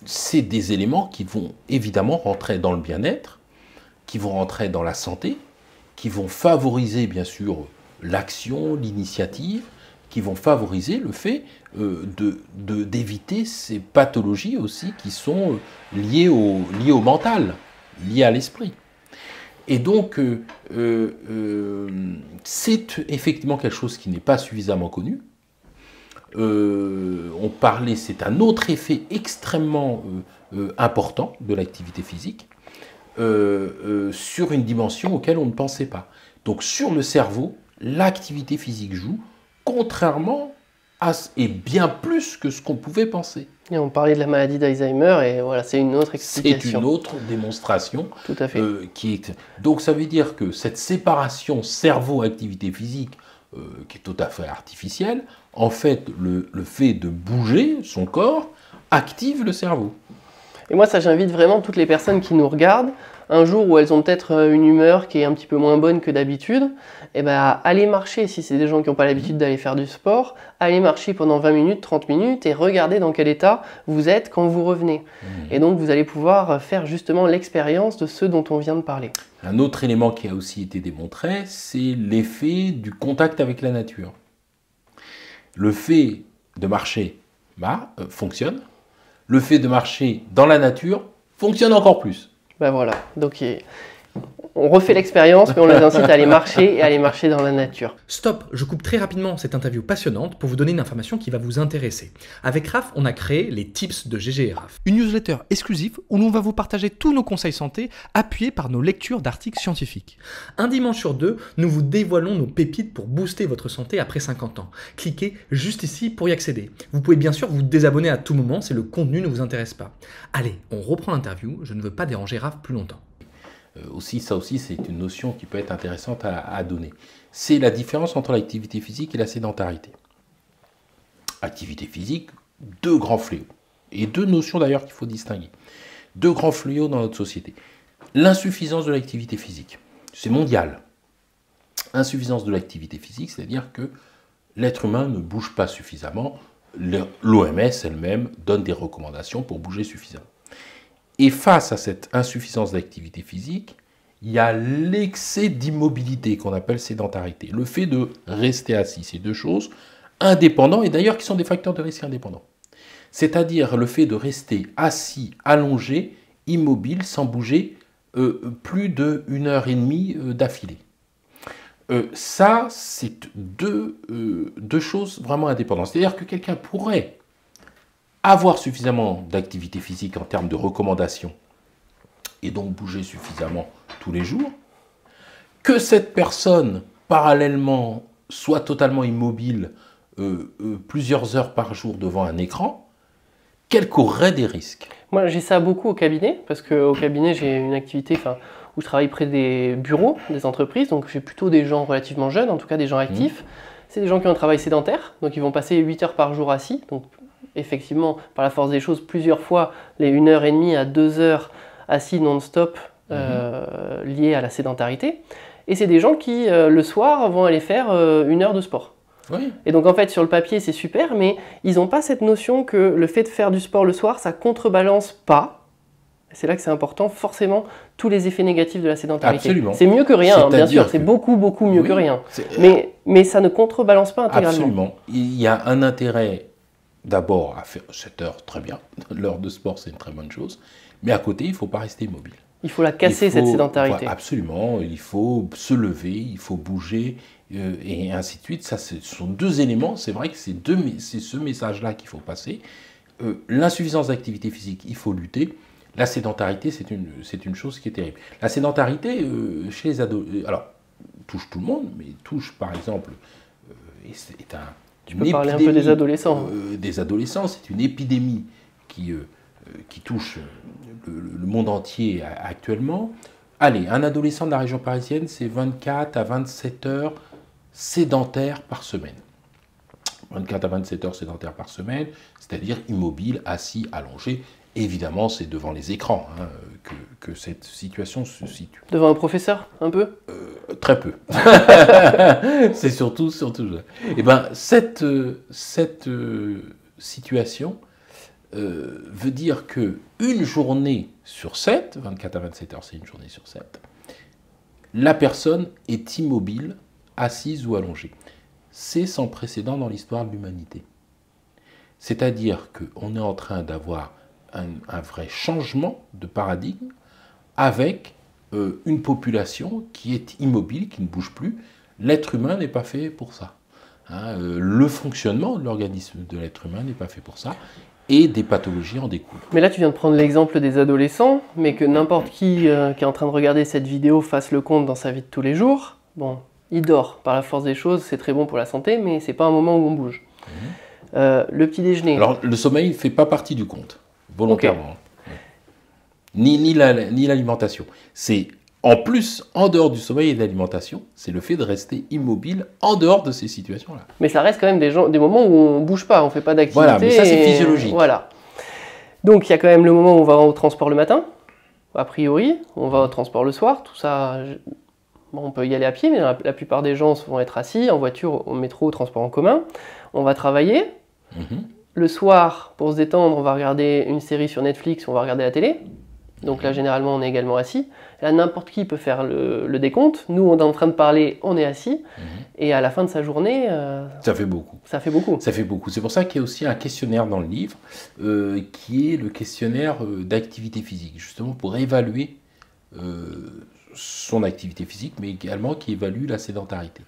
c'est des éléments qui vont évidemment rentrer dans le bien-être, qui vont rentrer dans la santé, qui vont favoriser, bien sûr, l'action, l'initiative, qui vont favoriser le fait d'éviter ces pathologies aussi qui sont liées au mental, liées à l'esprit. Et donc, c'est effectivement quelque chose qui n'est pas suffisamment connu. On parlait, c'est un autre effet extrêmement important de l'activité physique sur une dimension auquel on ne pensait pas. Donc, sur le cerveau, l'activité physique joue, contrairement à, et bien plus que ce qu'on pouvait penser.
Et on parlait de la maladie d'Alzheimer, et voilà, c'est une autre explication.
C'est une autre démonstration.
Tout à fait.
Donc ça veut dire que cette séparation cerveau-activité physique, qui est tout à fait artificielle, en fait, le fait de bouger son corps active le cerveau.
Et moi, ça, j'invite vraiment toutes les personnes qui nous regardent, un jour où elles ont peut-être une humeur qui est un petit peu moins bonne que d'habitude, eh ben, allez marcher, si c'est des gens qui n'ont pas l'habitude d'aller faire du sport, allez marcher pendant 20 minutes, 30 minutes et regardez dans quel état vous êtes quand vous revenez. Et donc, vous allez pouvoir faire justement l'expérience de ce dont on vient de parler.
Un autre élément qui a aussi été démontré, c'est l'effet du contact avec la nature. Le fait de marcher fonctionne. Le fait de marcher dans la nature fonctionne encore plus.
Ben voilà, donc on refait l'expérience, mais on les incite à aller marcher et à aller marcher dans la nature.
Stop, je coupe très rapidement cette interview passionnante pour vous donner une information qui va vous intéresser. Avec Raph, on a créé les tips de GG et Raph. Une newsletter exclusive où l'on va vous partager tous nos conseils santé appuyés par nos lectures d'articles scientifiques. Un dimanche sur deux, nous vous dévoilons nos pépites pour booster votre santé après 50 ans. Cliquez juste ici pour y accéder. Vous pouvez bien sûr vous désabonner à tout moment si le contenu ne vous intéresse pas. Allez, on reprend l'interview, je ne veux pas déranger Raph plus longtemps.
Ça aussi, c'est une notion qui peut être intéressante à donner. C'est la différence entre l'activité physique et la sédentarité. Activité physique, deux grands fléaux. Et deux notions d'ailleurs qu'il faut distinguer. Deux grands fléaux dans notre société. L'insuffisance de l'activité physique. C'est mondial. Insuffisance de l'activité physique, c'est-à-dire que l'être humain ne bouge pas suffisamment. L'OMS elle-même donne des recommandations pour bouger suffisamment. Et face à cette insuffisance d'activité physique, il y a l'excès d'immobilité qu'on appelle sédentarité. Le fait de rester assis, c'est deux choses indépendants et d'ailleurs qui sont des facteurs de risque indépendants. C'est-à-dire le fait de rester assis, allongé, immobile, sans bouger, plus d'1 heure et demie d'affilée. Ça, c'est deux choses vraiment indépendantes. C'est-à-dire que quelqu'un pourrait avoir suffisamment d'activité physique en termes de recommandations et donc bouger suffisamment tous les jours, que cette personne, parallèlement, soit totalement immobile plusieurs heures par jour devant un écran, qu'elle courrait des risques.
Moi, j'ai ça beaucoup au cabinet, parce qu'au cabinet, j'ai une activité où je travaille près des bureaux, des entreprises, donc j'ai plutôt des gens relativement jeunes, en tout cas des gens actifs. c'est des gens qui ont un travail sédentaire, donc ils vont passer 8 heures par jour assis, donc effectivement, par la force des choses, plusieurs fois, les 1h30 à 2 heures assis non-stop, liés à la sédentarité. Et c'est des gens qui, le soir, vont aller faire 1 heure de sport.
Oui.
Et donc en fait, sur le papier, c'est super, mais ils n'ont pas cette notion que le fait de faire du sport le soir, ça contrebalance pas. C'est là que c'est important, forcément, tous les effets négatifs de la sédentarité.
Absolument.
C'est mieux que rien, bien sûr, c'est beaucoup mieux que rien. Mais ça ne contrebalance pas intégralement.
Absolument. Il y a un intérêt, d'abord, à faire 7 heures, très bien. L'heure de sport, c'est une très bonne chose. Mais à côté, il ne faut pas rester immobile.
Il faut la casser, cette sédentarité.
Voilà, absolument. Il faut se lever, il faut bouger, et ainsi de suite. Ça, ce sont deux éléments. C'est vrai que c'est ce message-là qu'il faut passer. L'insuffisance d'activité physique, il faut lutter. La sédentarité, c'est une chose qui est terrible. La sédentarité, chez les ados, alors, touche tout le monde, mais touche, par exemple,
tu peux parler un peu des adolescents.
Des adolescents, c'est une épidémie qui touche le monde entier actuellement. Allez, un adolescent de la région parisienne, c'est 24 à 27 heures sédentaires par semaine. 24 à 27 heures sédentaires par semaine, c'est-à-dire immobile, assis, allongé. Évidemment, c'est devant les écrans que cette situation se situe.
Devant un professeur, un peu
Très peu. C'est surtout ça. Eh bien, cette situation veut dire qu'une journée sur 7, 24 à 27 heures, c'est une journée sur 7, la personne est immobile, assise ou allongée. C'est sans précédent dans l'histoire de l'humanité. C'est-à-dire qu'on est en train d'avoir un vrai changement de paradigme avec une population qui est immobile, qui ne bouge plus. L'être humain n'est pas fait pour ça. Le fonctionnement de l'organisme de l'être humain n'est pas fait pour ça. Et des pathologies en découlent.
Mais là, tu viens de prendre l'exemple des adolescents, mais que n'importe qui est en train de regarder cette vidéo fasse le compte dans sa vie de tous les jours. Bon, il dort par la force des choses, c'est très bon pour la santé, mais c'est pas un moment où on bouge. Le petit déjeuner.
Alors, le sommeil ne fait pas partie du compte, volontairement. Okay. Ni l'alimentation. C'est en plus, en dehors du sommeil et de l'alimentation, c'est le fait de rester immobile en dehors de ces situations-là.
Mais ça reste quand même des moments où on ne bouge pas, on ne fait pas d'activité.
Voilà, mais ça c'est physiologique.
Voilà. Donc il y a quand même le moment où on va au transport le matin, a priori, on va au transport le soir, tout ça, on peut y aller à pied, mais la plupart des gens vont être assis, en voiture, au métro, au transport en commun. On va travailler. Le soir, pour se détendre, on va regarder une série sur Netflix, on va regarder la télé. Donc là, généralement, on est également assis. Là, n'importe qui peut faire le décompte. Nous, on est en train de parler, on est assis. Et à la fin de sa journée...
ça fait beaucoup.
Ça fait beaucoup.
Ça fait beaucoup. C'est pour ça qu'il y a aussi un questionnaire dans le livre, qui est le questionnaire d'activité physique, justement pour évaluer son activité physique, mais également qui évalue la sédentarité.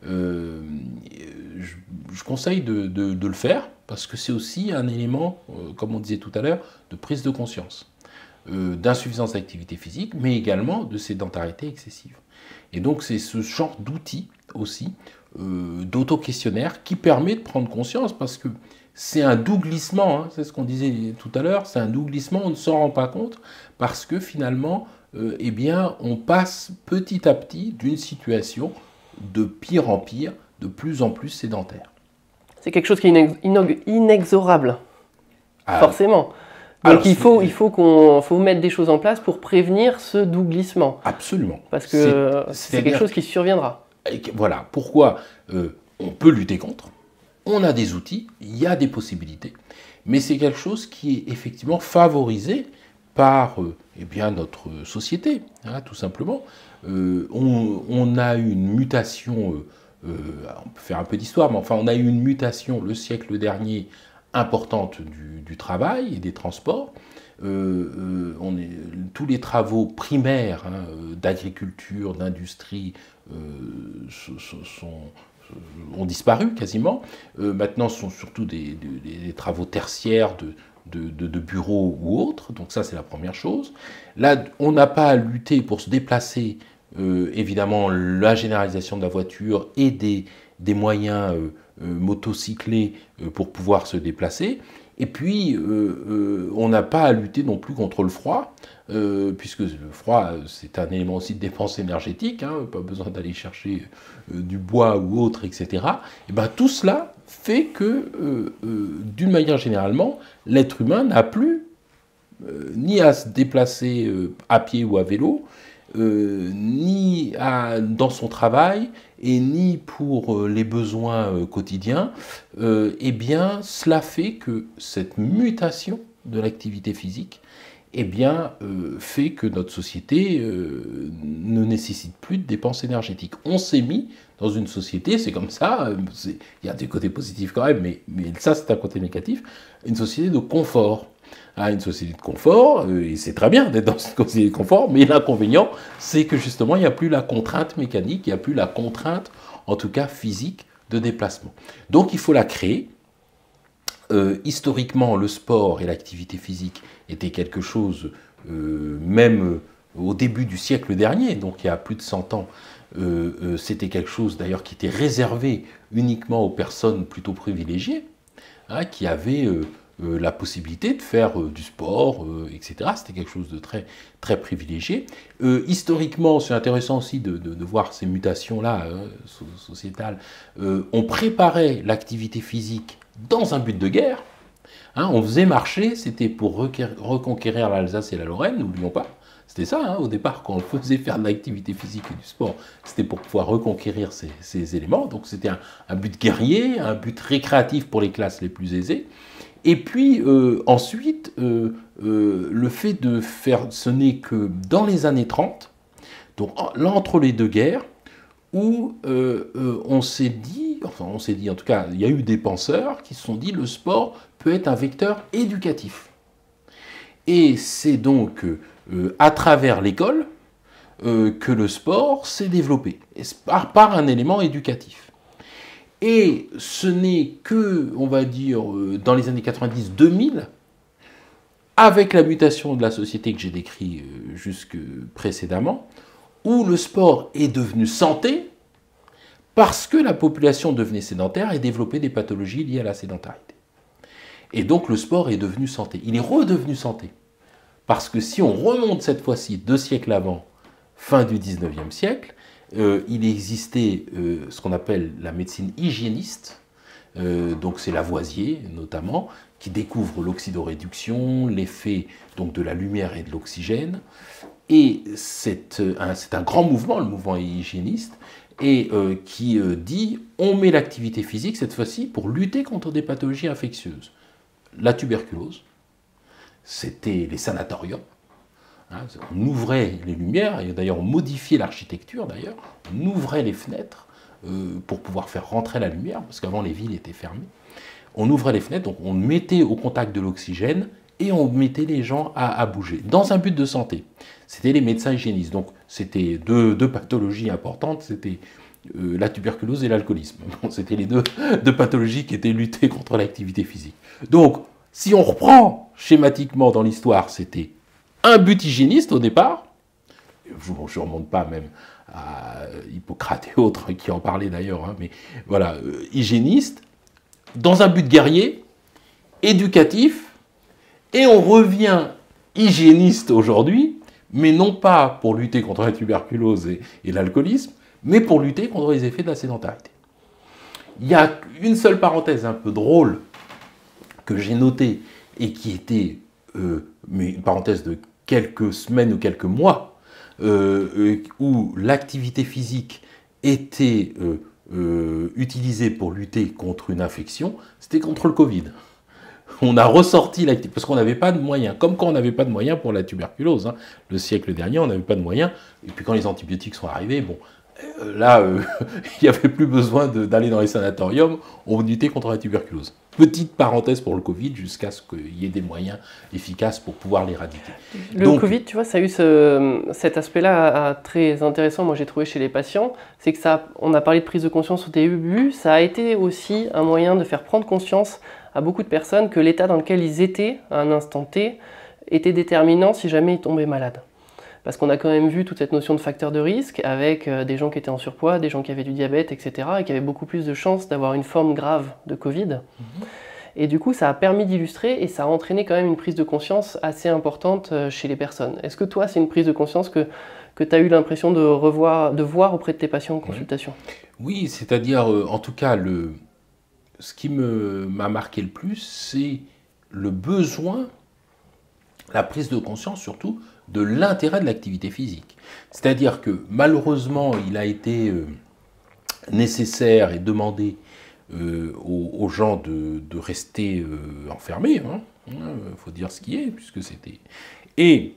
Je conseille de le faire, parce que c'est aussi un élément, comme on disait tout à l'heure, de prise de conscience. D'insuffisance d'activité physique, mais également de sédentarité excessive. Et donc c'est ce genre d'outil aussi, d'auto-questionnaire, qui permet de prendre conscience, parce que c'est un doux glissement, c'est ce qu'on disait tout à l'heure, c'est un doux glissement, on ne s'en rend pas compte, parce que finalement, eh bien, on passe petit à petit d'une situation de pire en pire, de plus en plus sédentaire.
C'est quelque chose qui est inexorable, forcément. Donc alors, il faut mettre des choses en place pour prévenir ce doux glissement.
Absolument.
Parce que c'est quelque chose qui surviendra.
Voilà, pourquoi on peut lutter contre, on a des outils, il y a des possibilités, mais c'est quelque chose qui est effectivement favorisé par eh bien, notre société, tout simplement. On a eu une mutation, on peut faire un peu d'histoire, mais enfin on a eu une mutation le siècle dernier importante du travail et des transports. Tous les travaux primaires d'agriculture, d'industrie ont disparu quasiment. Maintenant, ce sont surtout des travaux tertiaires de bureaux ou autres. Donc ça, c'est la première chose. Là, on n'a pas à lutter pour se déplacer. Évidemment, la généralisation de la voiture et des moyens motocyclés pour pouvoir se déplacer. Et puis, on n'a pas à lutter non plus contre le froid, puisque le froid, c'est un élément aussi de dépense énergétique, hein, pas besoin d'aller chercher du bois ou autre, etc. Et ben, tout cela fait que, d'une manière généralement, l'être humain n'a plus ni à se déplacer à pied ou à vélo, ni dans son travail, et ni pour les besoins quotidiens, eh bien, cela fait que cette mutation de l'activité physique fait que notre société ne nécessite plus de dépenses énergétiques. On s'est mis dans une société, c'est comme ça, il y a des côtés positifs quand même, mais ça c'est un côté négatif, une société de confort. Une société de confort, et c'est très bien d'être dans une société de confort, mais l'inconvénient, c'est que justement, il n'y a plus la contrainte mécanique, il n'y a plus la contrainte, en tout cas physique, de déplacement. Donc il faut la créer. Historiquement, le sport et l'activité physique étaient quelque chose, même au début du siècle dernier, donc il y a plus de 100 ans, c'était quelque chose d'ailleurs qui était réservé uniquement aux personnes plutôt privilégiées, qui avaient la possibilité de faire du sport, etc. C'était quelque chose de très, très privilégié. Historiquement, c'est intéressant aussi de voir ces mutations-là sociétales. On préparait l'activité physique dans un but de guerre. On faisait marcher, c'était pour reconquérir l'Alsace et la Lorraine, n'oublions pas. C'était ça, au départ, quand on faisait faire de l'activité physique et du sport, c'était pour pouvoir reconquérir ces éléments. Donc c'était un but guerrier, un but récréatif pour les classes les plus aisées. Et puis ensuite, le fait de faire, ce n'est que dans les années 30, donc là entre les deux guerres, où on s'est dit, en tout cas, il y a eu des penseurs qui se sont dit le sport peut être un vecteur éducatif. Et c'est donc à travers l'école que le sport s'est développé, par un élément éducatif. Et ce n'est que, on va dire, dans les années 90-2000, avec la mutation de la société que j'ai décrite jusque précédemment, où le sport est devenu santé parce que la population devenait sédentaire et développait des pathologies liées à la sédentarité. Et donc le sport est devenu santé. Il est redevenu santé. Parce que si on remonte cette fois-ci 2 siècles avant, fin du 19e siècle, il existait ce qu'on appelle la médecine hygiéniste, donc c'est Lavoisier notamment, qui découvre l'oxydoréduction, l'effet donc de la lumière et de l'oxygène. Et c'est un grand mouvement, le mouvement hygiéniste, et qui dit on met l'activité physique cette fois-ci pour lutter contre des pathologies infectieuses. La tuberculose, c'était les sanatoriums. On ouvrait les lumières, et d'ailleurs on modifiait l'architecture d'ailleurs, on ouvrait les fenêtres pour pouvoir faire rentrer la lumière, parce qu'avant les villes étaient fermées. On ouvrait les fenêtres, donc on mettait au contact de l'oxygène et on mettait les gens à bouger, dans un but de santé. C'était les médecins hygiénistes, donc c'était deux pathologies importantes, c'était la tuberculose et l'alcoolisme. C'était les deux pathologies qui étaient luttées contre l'activité physique. Donc, si on reprend schématiquement dans l'histoire, c'était un but hygiéniste au départ, je ne remonte pas même à Hippocrate et autres qui en parlaient d'ailleurs, mais voilà, hygiéniste, dans un but guerrier, éducatif, et on revient hygiéniste aujourd'hui, mais non pas pour lutter contre la tuberculose et l'alcoolisme, mais pour lutter contre les effets de la sédentarité. Il y a une seule parenthèse un peu drôle que j'ai notée et qui était mais une parenthèse de quelques semaines ou quelques mois, où l'activité physique était utilisée pour lutter contre une infection, c'était contre le Covid. On a ressorti l'activité, parce qu'on n'avait pas de moyens, comme quand on n'avait pas de moyens pour la tuberculose. Le siècle dernier, on n'avait pas de moyens, et puis quand les antibiotiques sont arrivés, bon, là, il n'y avait plus besoin d'aller dans les sanatoriums, on luttait contre la tuberculose. Petite parenthèse pour le Covid, jusqu'à ce qu'il y ait des moyens efficaces pour pouvoir l'éradiquer.
Le Covid, tu vois, ça a eu cet aspect-là très intéressant, moi j'ai trouvé chez les patients, c'est que on a parlé de prise de conscience au début, ça a été aussi un moyen de faire prendre conscience à beaucoup de personnes que l'état dans lequel ils étaient à un instant T était déterminant si jamais ils tombaient malades. Parce qu'on a quand même vu toute cette notion de facteur de risque avec des gens qui étaient en surpoids, des gens qui avaient du diabète, etc. et qui avaient beaucoup plus de chances d'avoir une forme grave de Covid. Et du coup, ça a permis d'illustrer et ça a entraîné quand même une prise de conscience assez importante chez les personnes. Est-ce que toi, c'est une prise de conscience que tu as eu l'impression de voir auprès de tes patients en consultation?
Oui, c'est-à-dire, en tout cas, ce qui m'a marqué le plus, c'est le besoin, la prise de conscience surtout, de l'intérêt de l'activité physique. C'est-à-dire que malheureusement, il a été nécessaire et demandé aux gens de rester enfermés, faut dire ce qui est, puisque c'était... Et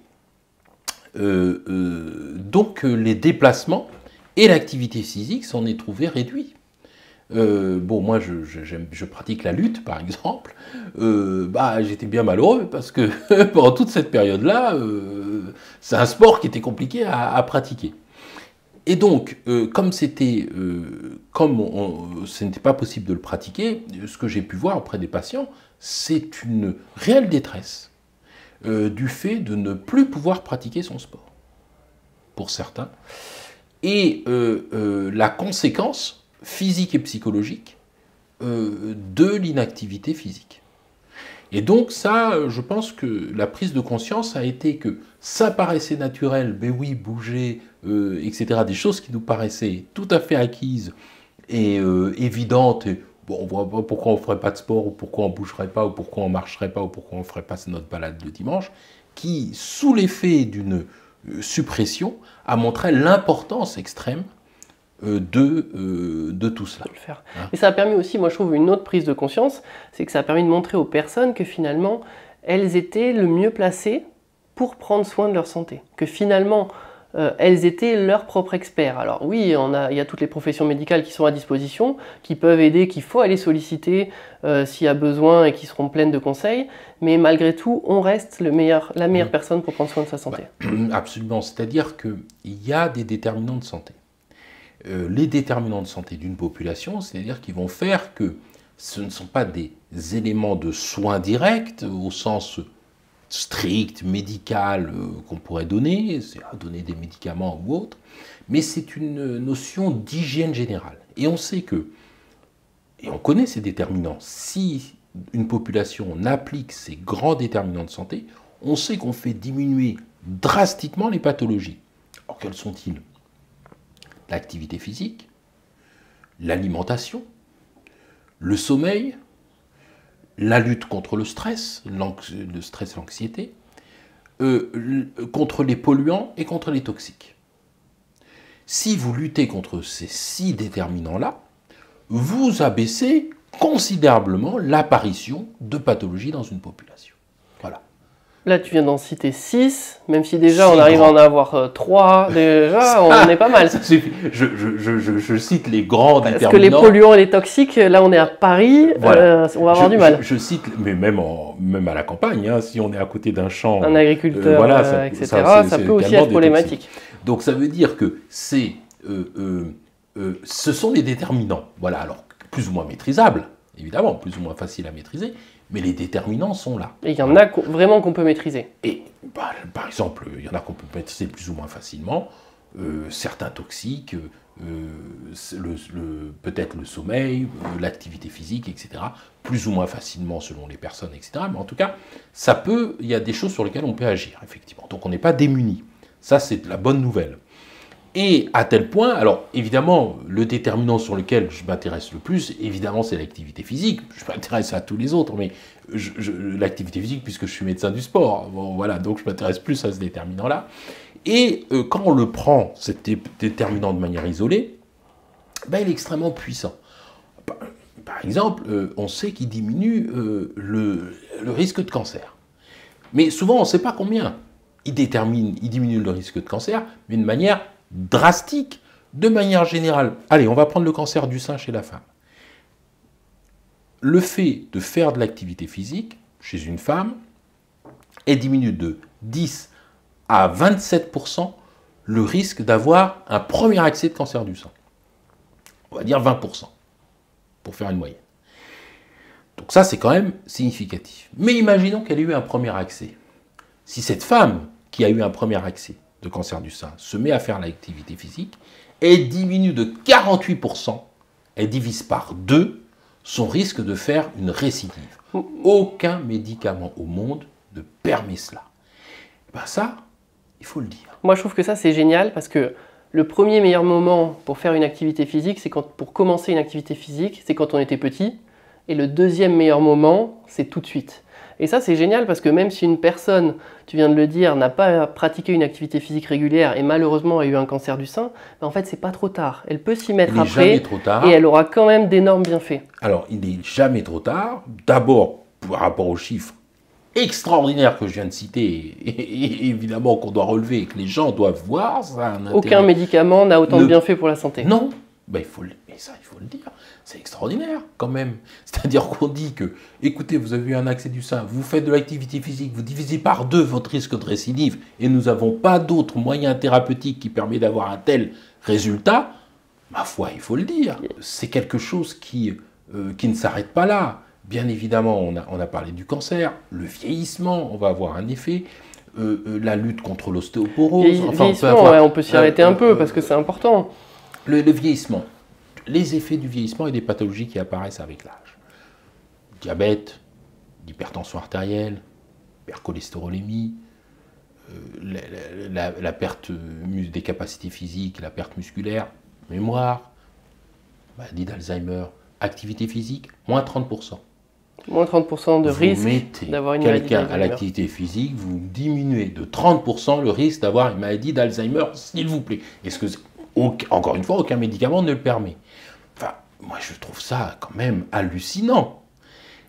donc les déplacements et l'activité physique s'en est trouvé réduits. Bon, moi, je pratique la lutte, par exemple. J'étais bien malheureux parce que pendant toute cette période-là, c'est un sport qui était compliqué à pratiquer. Et donc, comme ce n'était pas possible de le pratiquer, ce que j'ai pu voir auprès des patients, c'est une réelle détresse du fait de ne plus pouvoir pratiquer son sport, pour certains. Et la conséquence physique et psychologique de l'inactivité physique. Et donc ça, je pense que la prise de conscience a été que ça paraissait naturel, mais oui, bouger, etc., des choses qui nous paraissaient tout à fait acquises et évidentes, et bon, on voit pas pourquoi on ne ferait pas de sport, ou pourquoi on ne bougerait pas, ou pourquoi on ne marcherait pas, ou pourquoi on ne ferait pas notre balade le dimanche, qui, sous l'effet d'une suppression, a montré l'importance extrême de tout cela.
De le faire. Et ça a permis aussi, moi je trouve, une autre prise de conscience, c'est que ça a permis de montrer aux personnes que finalement, elles étaient le mieux placées pour prendre soin de leur santé. Que finalement, elles étaient leurs propres experts. Alors oui, il y a toutes les professions médicales qui sont à disposition, qui peuvent aider, qu'il faut aller solliciter s'il y a besoin et qui seront pleines de conseils, mais malgré tout, on reste la meilleure personne pour prendre soin de sa santé.
Absolument, c'est-à-dire qu'il y a des déterminants de santé. Les déterminants de santé d'une population, c'est-à-dire qu'ils vont faire que ce ne sont pas des éléments de soins directs au sens strict, médical qu'on pourrait donner, c'est-à-dire donner des médicaments ou autre, mais c'est une notion d'hygiène générale. Et on sait que, et on connaît ces déterminants, si une population applique ces grands déterminants de santé, on sait qu'on fait diminuer drastiquement les pathologies. Alors quels sont-ils ? L'activité physique, l'alimentation, le sommeil, la lutte contre le stress et l'anxiété, contre les polluants et contre les toxiques. Si vous luttez contre ces 6 déterminants-là, vous abaissez considérablement l'apparition de pathologies dans une population. Voilà.
Là, tu viens d'en citer 6, même si déjà on arrive à en avoir 3, déjà on est pas mal.
Je cite les grands déterminants.
Parce que les polluants et les toxiques, là on est à Paris, voilà. On va avoir du mal.
Je cite, mais même à la campagne, hein, si on est à côté d'un champ,
un agriculteur, etc., ça peut aussi être problématique.
Donc ça veut dire que ce sont des déterminants, voilà, alors plus ou moins maîtrisables, évidemment, plus ou moins faciles à maîtriser, mais les déterminants sont là.
Et il y en a vraiment qu'on peut maîtriser.
Et par exemple, il y en a qu'on peut maîtriser plus ou moins facilement, certains toxiques, peut-être le sommeil, l'activité physique, etc., plus ou moins facilement selon les personnes, etc. Mais en tout cas, il y a des choses sur lesquelles on peut agir, effectivement. Donc on n'est pas démuni. Ça, c'est la bonne nouvelle. Et à tel point, alors évidemment, le déterminant sur lequel je m'intéresse le plus, évidemment, c'est l'activité physique. Je m'intéresse à tous les autres, mais l'activité physique, puisque je suis médecin du sport, bon, voilà, donc je m'intéresse plus à ce déterminant-là. Et quand on le prend, cet déterminant de manière isolée, il est extrêmement puissant. Par exemple, on sait qu'il diminue le risque de cancer. Mais souvent, on ne sait pas combien. Il diminue le risque de cancer, mais de manière drastique, de manière générale. Allez, on va prendre le cancer du sein chez la femme. Le fait de faire de l'activité physique chez une femme, elle diminue de 10 à 27% le risque d'avoir un premier accès de cancer du sein. On va dire 20%, pour faire une moyenne. Donc ça, c'est quand même significatif. Mais imaginons qu'elle ait eu un premier accès. Si cette femme qui a eu un premier accès de cancer du sein se met à faire l'activité physique, elle diminue de 48%, elle divise par 2 son risque de faire une récidive. Aucun médicament au monde ne permet cela. Ben ça, il faut le dire.
Moi, je trouve que ça, c'est génial parce que le premier meilleur moment pour faire une activité physique, c'est pour commencer une activité physique, c'est quand on était petit. Et le deuxième meilleur moment, c'est tout de suite. Et ça, c'est génial parce que même si une personne, tu viens de le dire, n'a pas pratiqué une activité physique régulière et malheureusement a eu un cancer du sein, ben en fait, c'est pas trop tard. Elle peut s'y mettre après et elle aura quand même d'énormes bienfaits.
Alors, il n'est jamais trop tard. D'abord, par rapport aux chiffres extraordinaires que je viens de citer, et évidemment qu'on doit relever et que les gens doivent voir, ça a un intérêt.
Aucun médicament n'a autant de bienfaits pour la santé.
Non, ben, il faut le dire. C'est extraordinaire quand même. C'est-à-dire qu'on dit que, écoutez, vous avez eu un accès du sein, vous faites de l'activité physique, vous divisez par 2 votre risque de récidive et nous n'avons pas d'autres moyens thérapeutiques qui permettent d'avoir un tel résultat, ma foi, il faut le dire. C'est quelque chose qui ne s'arrête pas là. Bien évidemment, on a parlé du cancer, le vieillissement, on va avoir un effet, la lutte contre l'ostéoporose.
Vieillissement, on peut s'y arrêter un peu parce que c'est important.
Le vieillissement. Les effets du vieillissement et des pathologies qui apparaissent avec l'âge. Diabète, l'hypertension artérielle, l'hypercholestérolémie, la perte des capacités physiques, la perte musculaire, mémoire, maladie d'Alzheimer, activité physique, moins 30%.
Moins 30% de risque d'avoir une maladie d'Alzheimer.
Quelqu'un à l'activité physique, vous diminuez de 30% le risque d'avoir une maladie d'Alzheimer, s'il vous plaît. Est-ce que, encore une fois, aucun médicament ne le permet. Enfin, moi, je trouve ça quand même hallucinant.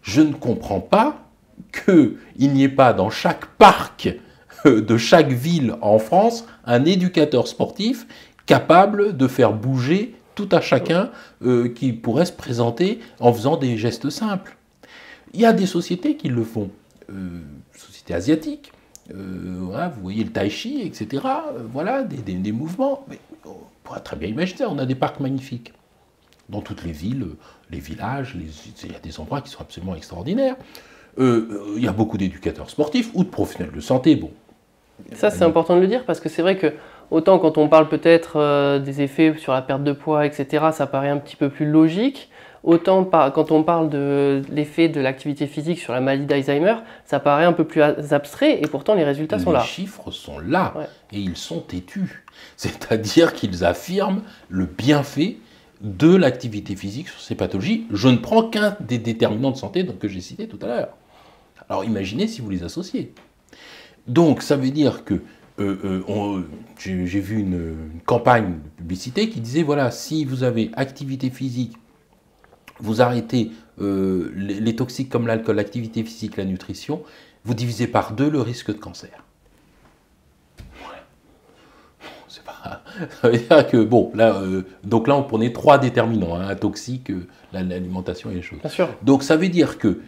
Je ne comprends pas qu'il n'y ait pas dans chaque parc de chaque ville en France un éducateur sportif capable de faire bouger tout à chacun qui pourrait se présenter en faisant des gestes simples. Il y a des sociétés qui le font, sociétés asiatiques, voilà, vous voyez le tai chi, etc. Voilà, des mouvements. Mais on pourrait très bien imaginer, on a des parcs magnifiques. Dans toutes les villes, les villages, il y a des endroits qui sont absolument extraordinaires. Il y a beaucoup d'éducateurs sportifs ou de professionnels de santé. Bon.
Ça, c'est important de le dire parce que c'est vrai que autant quand on parle peut-être des effets sur la perte de poids, etc., ça paraît un petit peu plus logique. Autant quand on parle de l'effet de l'activité physique sur la maladie d'Alzheimer, ça paraît un peu plus abstrait et pourtant les résultats sont là.
Les chiffres sont là et ils sont têtus. C'est-à-dire qu'ils affirment le bienfait de l'activité physique sur ces pathologies. Je ne prends qu'un des déterminants de santé que j'ai cités tout à l'heure. Alors imaginez si vous les associez. Donc ça veut dire que j'ai vu une campagne de publicité qui disait voilà, si vous avez activité physique, vous arrêtez les toxiques comme l'alcool, l'activité physique, la nutrition, vous divisez par 2 le risque de cancer. Ça veut dire que, bon, là, donc là, on prenait 3 déterminants, hein, toxiques, l'alimentation et les choses.
Bien sûr.
Donc, ça veut dire que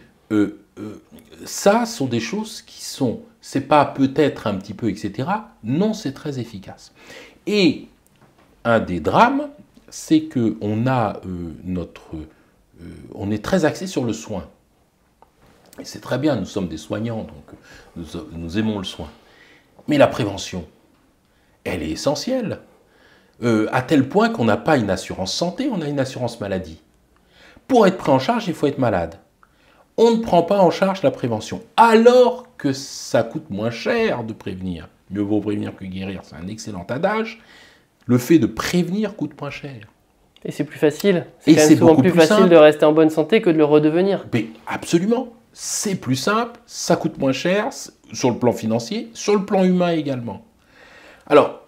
ça sont des choses qui sont, c'est pas peut-être un petit peu, etc. Non, c'est très efficace. Et un des drames, c'est qu'on a on est très axé sur le soin. Et c'est très bien, nous sommes des soignants, donc nous aimons le soin. Mais la prévention, elle est essentielle. À tel point qu'on n'a pas une assurance santé, on a une assurance maladie. Pour être pris en charge, il faut être malade. On ne prend pas en charge la prévention, alors que ça coûte moins cher de prévenir. Mieux vaut prévenir que guérir, c'est un excellent adage. Le fait de prévenir coûte moins cher.
Et c'est plus facile. C'est quand même souvent plus facile de rester en bonne santé que de le redevenir.
Mais absolument. C'est plus simple, ça coûte moins cher sur le plan financier, sur le plan humain également. Alors,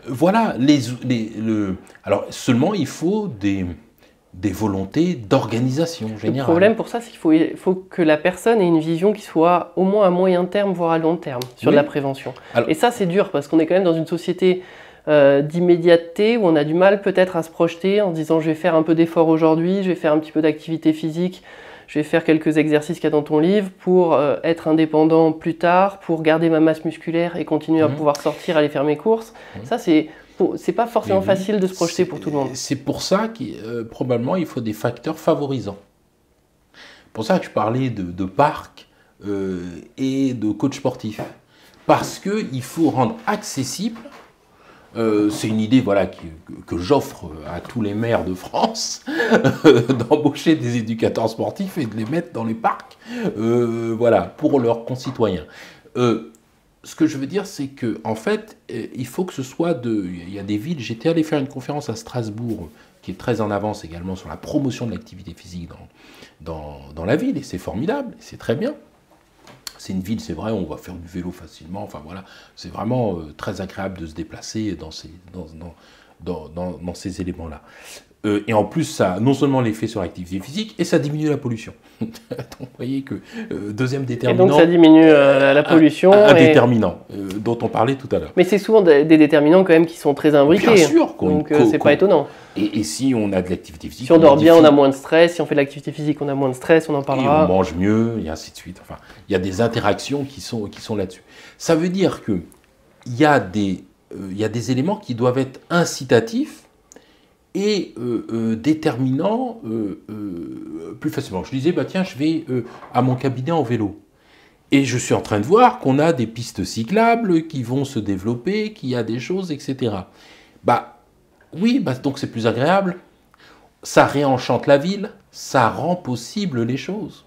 voilà, alors seulement il faut des volontés d'organisation générale.
Le problème pour ça, c'est qu'il faut que la personne ait une vision qui soit au moins à moyen terme, voire à long terme, sur la prévention. Alors, et ça, c'est dur, parce qu'on est quand même dans une société d'immédiateté, où on a du mal peut-être à se projeter en se disant je vais faire un peu d'effort aujourd'hui, je vais faire un petit peu d'activité physique, je vais faire quelques exercices qu'il y a dans ton livre pour être indépendant plus tard, pour garder ma masse musculaire et continuer à pouvoir sortir, aller faire mes courses. Ça, c'est pas forcément facile de se projeter pour tout le monde.
C'est pour ça que probablement il faut des facteurs favorisants. C'est pour ça que je parlais de parc et de coach sportif. Parce qu'il faut rendre accessible C'est une idée voilà, que j'offre à tous les maires de France, d'embaucher des éducateurs sportifs et de les mettre dans les parcs voilà, pour leurs concitoyens. Ce que je veux dire, c'est qu'en fait, il faut que ce soit il y a des villes, j'étais allé faire une conférence à Strasbourg, qui est très en avance également sur la promotion de l'activité physique dans la ville, et c'est formidable, c'est très bien. C'est une ville, c'est vrai, on va faire du vélo facilement, enfin voilà, c'est vraiment très agréable de se déplacer dans ces éléments-là. Et en plus, ça a non seulement l'effet sur l'activité physique, et ça diminue la pollution. Donc vous voyez que deuxième déterminant...
Et donc ça diminue la pollution.
Un déterminant dont on parlait tout à l'heure.
Mais c'est souvent des déterminants quand même qui sont très imbriqués.
Bien sûr.
Donc c'est pas étonnant.
Et si on a de l'activité physique...
Si on dort bien, on a moins de stress. Si on fait de l'activité physique, on a moins de stress, on en parlera.
Et on mange mieux, et ainsi de suite. Enfin, il y a des interactions qui sont là-dessus. Ça veut dire qu'il y a des éléments qui doivent être incitatifs et déterminants plus facilement. Je disais, bah, tiens, je vais à mon cabinet en vélo. Et je suis en train de voir qu'on a des pistes cyclables qui vont se développer, qu'il y a des choses, etc. Bah, oui, bah, donc c'est plus agréable. Ça réenchante la ville, ça rend possible les choses.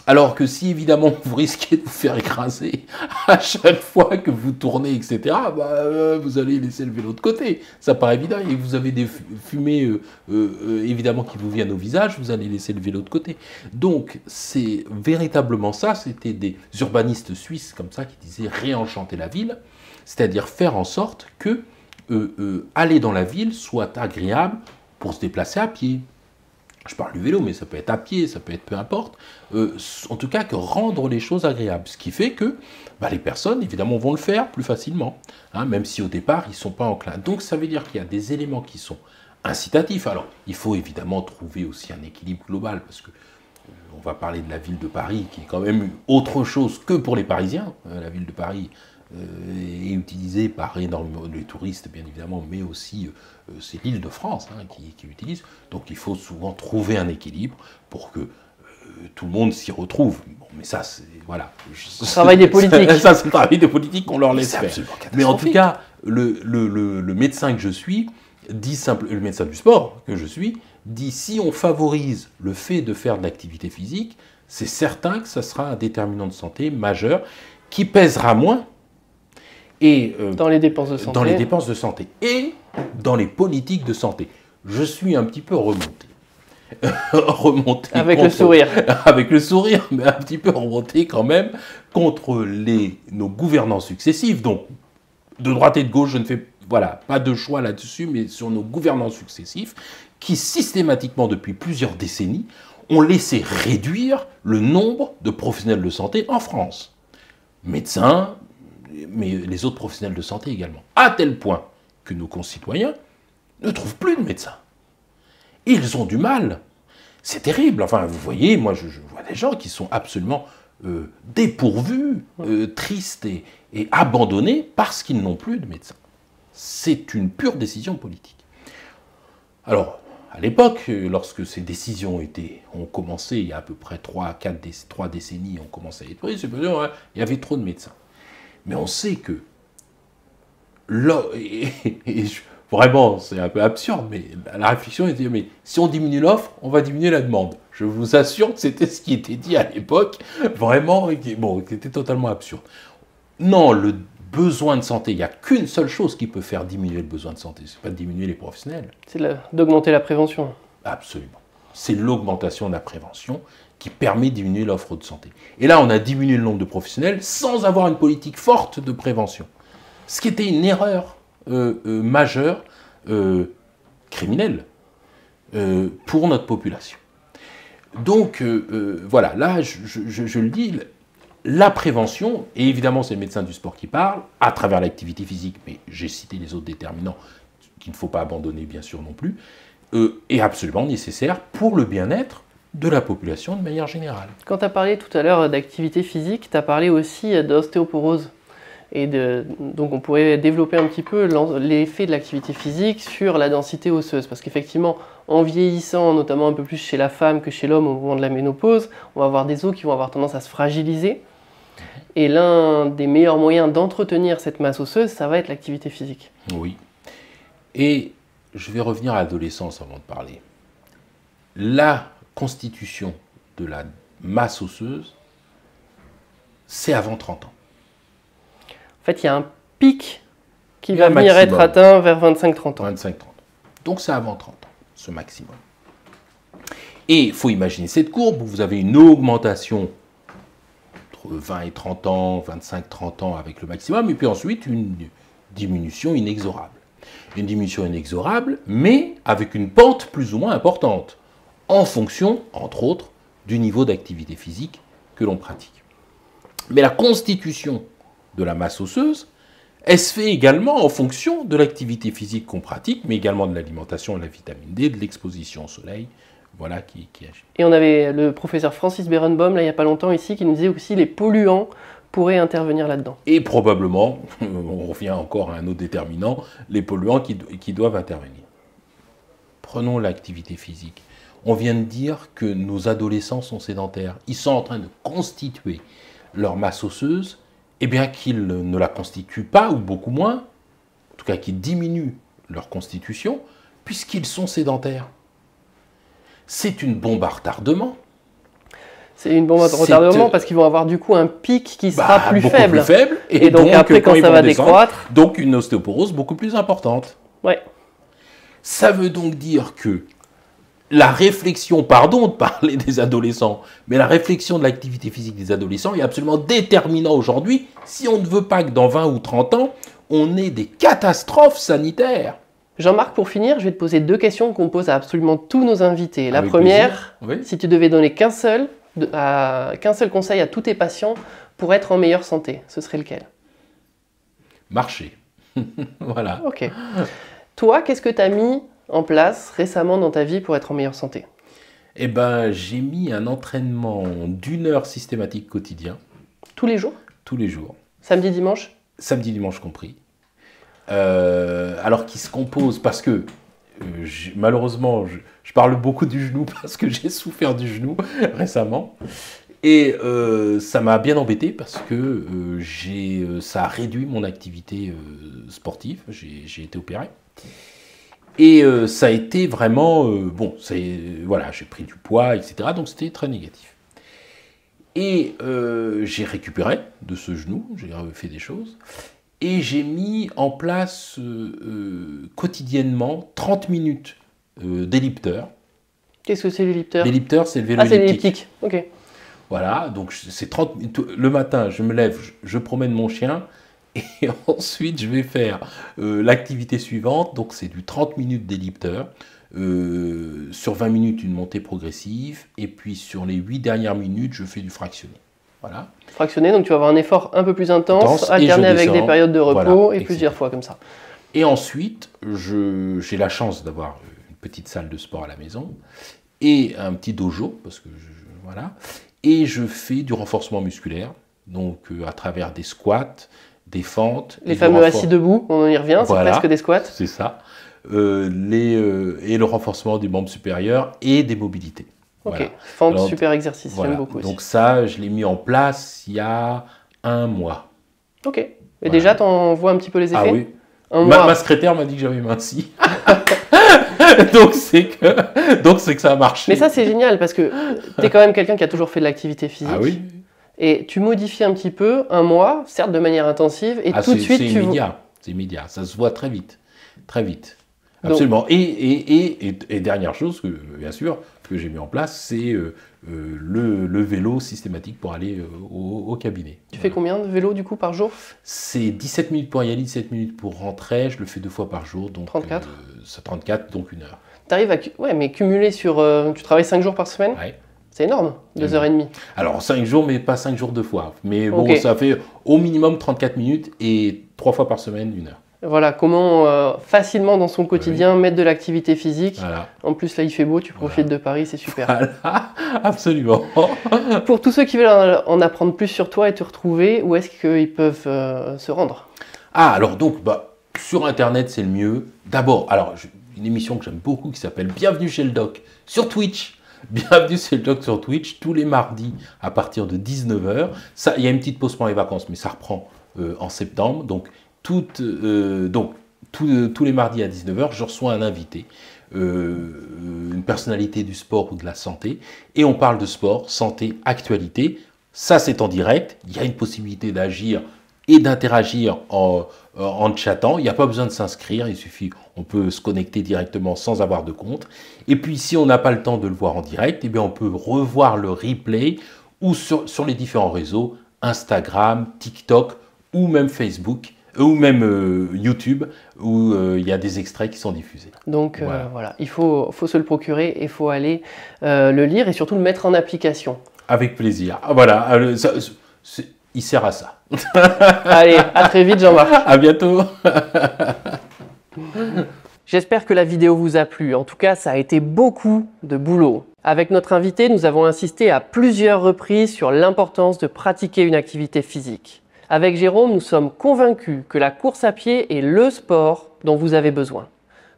Alors que si, évidemment, vous risquez de vous faire écraser à chaque fois que vous tournez, etc., bah, vous allez laisser le vélo de côté. Ça paraît évident. Et vous avez des fumées, évidemment, qui vous viennent au visage, vous allez laisser le vélo de côté. Donc, c'est véritablement ça. C'était des urbanistes suisses, comme ça, qui disaient réenchanter la ville, c'est-à-dire faire en sorte que aller dans la ville soit agréable pour se déplacer à pied. Je parle du vélo, mais ça peut être à pied, ça peut être peu importe. En tout cas, que rendre les choses agréables. Ce qui fait que bah, les personnes, évidemment, vont le faire plus facilement, hein, même si au départ, ils ne sont pas enclins. Donc, ça veut dire qu'il y a des éléments qui sont incitatifs. Alors, il faut évidemment trouver aussi un équilibre global, parce que on va parler de la ville de Paris, qui est quand même autre chose que pour les Parisiens. La ville de Paris est utilisée par énormément de touristes, bien évidemment, mais aussi c'est l'île de France hein, qui utilise. Donc il faut souvent trouver un équilibre pour que tout le monde s'y retrouve. Bon, mais ça, c'est... Voilà.
Le travail des politiques.
Ça, c'est le travail des politiques qu'on leur laisse faire. Mais en tout cas, le médecin que je suis, le médecin du sport que je suis, dit si on favorise le fait de faire de l'activité physique, c'est certain que ça sera un déterminant de santé majeur qui pèsera moins. Et,
dans les dépenses de santé.
Dans les dépenses de santé. Et dans les politiques de santé. Je suis un petit peu remonté.
Avec le sourire.
Avec le sourire, mais un petit peu remonté quand même contre nos gouvernants successifs. Donc, de droite et de gauche, je ne fais pas de choix là-dessus, mais sur nos gouvernants successifs, qui systématiquement, depuis plusieurs décennies, ont laissé réduire le nombre de professionnels de santé en France. Médecins, mais les autres professionnels de santé également. À tel point que nos concitoyens ne trouvent plus de médecins. Ils ont du mal. C'est terrible. Enfin, vous voyez, moi, je vois des gens qui sont absolument dépourvus, tristes et abandonnés parce qu'ils n'ont plus de médecins. C'est une pure décision politique. Alors, à l'époque, lorsque ces décisions ont commencé, il y a à peu près 3 décennies, ont commencé à être prises, il y avait trop de médecins. Mais on sait que, vraiment, c'est un peu absurde, mais la réflexion était, mais si on diminue l'offre, on va diminuer la demande. Je vous assure que c'était ce qui était dit à l'époque, vraiment, qui était totalement absurde. Non, le besoin de santé, il n'y a qu'une seule chose qui peut faire diminuer le besoin de santé, c'est pas de diminuer les professionnels.
C'est d'augmenter la prévention.
Absolument. C'est l'augmentation de la prévention qui permet de diminuer l'offre de santé. Et là, on a diminué le nombre de professionnels sans avoir une politique forte de prévention. Ce qui était une erreur majeure, criminelle, pour notre population. Donc, voilà, là, je le dis, la prévention, et évidemment, c'est le médecin du sport qui parle, à travers l'activité physique, mais j'ai cité les autres déterminants qu'il ne faut pas abandonner, bien sûr, non plus, est absolument nécessaire pour le bien-être de la population de manière générale.
Quand tu as parlé tout à l'heure d'activité physique, tu as parlé aussi d'ostéoporose. Et donc on pourrait développer un petit peu l'effet de l'activité physique sur la densité osseuse. Parce qu'effectivement, en vieillissant, notamment un peu plus chez la femme que chez l'homme au moment de la ménopause, on va avoir des os qui vont avoir tendance à se fragiliser. Et l'un des meilleurs moyens d'entretenir cette masse osseuse, ça va être l'activité physique.
Oui. Et je vais revenir à l'adolescence avant de parler. La constitution de la masse osseuse, c'est avant 30 ans.
En fait, il y a un pic qui va venir être atteint vers 25-30 ans.
25-30 ans. Donc c'est avant 30 ans, ce maximum. Et il faut imaginer cette courbe où vous avez une augmentation entre 20 et 30 ans, 25-30 ans avec le maximum, et puis ensuite une diminution inexorable. Une diminution inexorable, mais avec une pente plus ou moins importante, en fonction, entre autres, du niveau d'activité physique que l'on pratique. Mais la constitution de la masse osseuse, elle se fait également en fonction de l'activité physique qu'on pratique, mais également de l'alimentation, de la vitamine D, de l'exposition au soleil, voilà qui agit.
Et on avait le professeur Francis Berenbaum, là, il n'y a pas longtemps ici, qui nous disait aussi les polluants pourraient intervenir là-dedans.
Et probablement, on revient encore à un autre déterminant, les polluants qui doivent intervenir. Prenons l'activité physique. On vient de dire que nos adolescents sont sédentaires. Ils sont en train de constituer leur masse osseuse, et bien qu'ils ne la constituent pas, ou beaucoup moins, en tout cas qu'ils diminuent leur constitution, puisqu'ils sont sédentaires. C'est une bombe à retardement.
C'est une bombe à retardement parce qu'ils vont avoir du coup un pic qui sera plus
beaucoup
faible.
Plus faible.
Et donc après, quand ça va décroître...
Donc une ostéoporose beaucoup plus importante.
Ouais.
Ça veut donc dire que la réflexion, pardon de parler des adolescents, mais la réflexion de l'activité physique des adolescents est absolument déterminant aujourd'hui si on ne veut pas que dans 20 ou 30 ans, on ait des catastrophes sanitaires.
Jean-Marc, pour finir, je vais te poser 2 questions qu'on pose à absolument tous nos invités. La première, oui. Si tu devais donner qu'un seul conseil à tous tes patients pour être en meilleure santé, ce serait lequel?
Marcher. Voilà.
Ok. Toi, qu'est-ce que tu as mis en place récemment dans ta vie pour être en meilleure santé?
Eh ben, j'ai mis un entraînement d'1 heure systématique quotidien.
Tous les jours?
Tous les jours.
Samedi, dimanche?
Samedi, dimanche compris. Alors qui se compose parce que malheureusement je parle beaucoup du genou parce que j'ai souffert du genou récemment et ça m'a bien embêté parce que ça a réduit mon activité sportive, j'ai été opéré et ça a été vraiment voilà, j'ai pris du poids, etc., donc c'était très négatif et j'ai récupéré de ce genou, j'ai fait des choses. Et j'ai mis en place quotidiennement 30 minutes d'ellipteur.
Qu'est-ce que c'est l'ellipteur?
L'ellipteur, c'est le vélo elliptique.
Ah, c'est l'elliptique, ok.
Voilà, donc c'est 30 minutes. Le matin, je me lève, je promène mon chien, et ensuite je vais faire l'activité suivante, donc c'est du 30 minutes d'ellipteur. Sur 20 minutes, une montée progressive, et puis sur les 8 dernières minutes, je fais du fractionné. Voilà.
Fractionné, donc tu vas avoir un effort un peu plus intense, alterné avec des périodes de repos, voilà, et plusieurs fois comme ça.
Et ensuite, j'ai la chance d'avoir une petite salle de sport à la maison et un petit dojo, parce que voilà. Et je fais du renforcement musculaire, donc à travers des squats, des fentes.
Les fameux assis debout, on y revient, voilà, c'est presque des squats.
C'est ça. Et le renforcement des membres supérieurs et des mobilités.
Ok, voilà. Fente, super exercice,
voilà.
j'aime beaucoup aussi.
Donc ça, je l'ai mis en place il y a 1 mois.
Ok, et voilà. Déjà, tu en vois un petit peu les effets?
Ah oui, ma secrétaire m'a dit que j'avais minci. donc c'est que ça a marché.
Mais ça, c'est génial, parce que tu es quand même quelqu'un qui a toujours fait de l'activité physique.
Ah oui.
Et tu modifies un petit peu, 1 mois, certes de manière intensive, et tout de suite
c'est immédiat. C'est immédiat, ça se voit très vite. Très vite. Absolument. Donc, et dernière chose, bien sûr, que j'ai mis en place, c'est le vélo systématique pour aller au cabinet.
Tu fais combien de vélos du coup par jour?
C'est 17 minutes pour y aller, 17 minutes pour rentrer. Je le fais 2 fois par jour, donc
34.
34, donc 1 heure.
Tu arrives à... Ouais, mais cumuler sur... tu travailles 5 jours par semaine?
Ouais.
C'est énorme, 2h30.
Alors 5 jours, mais pas 5 jours 2 fois. Mais bon, okay. Ça fait au minimum 34 minutes et 3 fois par semaine, 1 heure.
Voilà, comment facilement dans son quotidien mettre de l'activité physique. Voilà. En plus, là, il fait beau, tu profites de Paris, c'est super.
Voilà, absolument.
Pour tous ceux qui veulent en apprendre plus sur toi et te retrouver, où est-ce qu'ils peuvent se rendre?
Ah, alors donc, sur Internet, c'est le mieux. D'abord, alors, une émission que j'aime beaucoup qui s'appelle Bienvenue chez le Doc sur Twitch. Bienvenue chez le Doc sur Twitch, tous les mardis à partir de 19h. Il y a une petite pause pendant les vacances, mais ça reprend en septembre. Donc tous les mardis à 19 h, je reçois un invité, une personnalité du sport ou de la santé, et on parle de sport, santé, actualité. Ça, c'est en direct. Il y a une possibilité d'agir et d'interagir en chattant. Il n'y a pas besoin de s'inscrire, on peut se connecter directement sans avoir de compte. Et puis, si on n'a pas le temps de le voir en direct, eh bien, on peut revoir le replay ou sur les différents réseaux, Instagram, TikTok ou même Facebook, ou même YouTube, où il y a des extraits qui sont diffusés.
Donc voilà, il faut se le procurer et il faut aller le lire et surtout le mettre en application.
Avec plaisir. Voilà, il sert à ça.
Allez, à très vite Jean-Marc.
À bientôt.
J'espère que la vidéo vous a plu. En tout cas, ça a été beaucoup de boulot. Avec notre invité, nous avons insisté à plusieurs reprises sur l'importance de pratiquer une activité physique. Avec Jérôme, nous sommes convaincus que la course à pied est le sport dont vous avez besoin.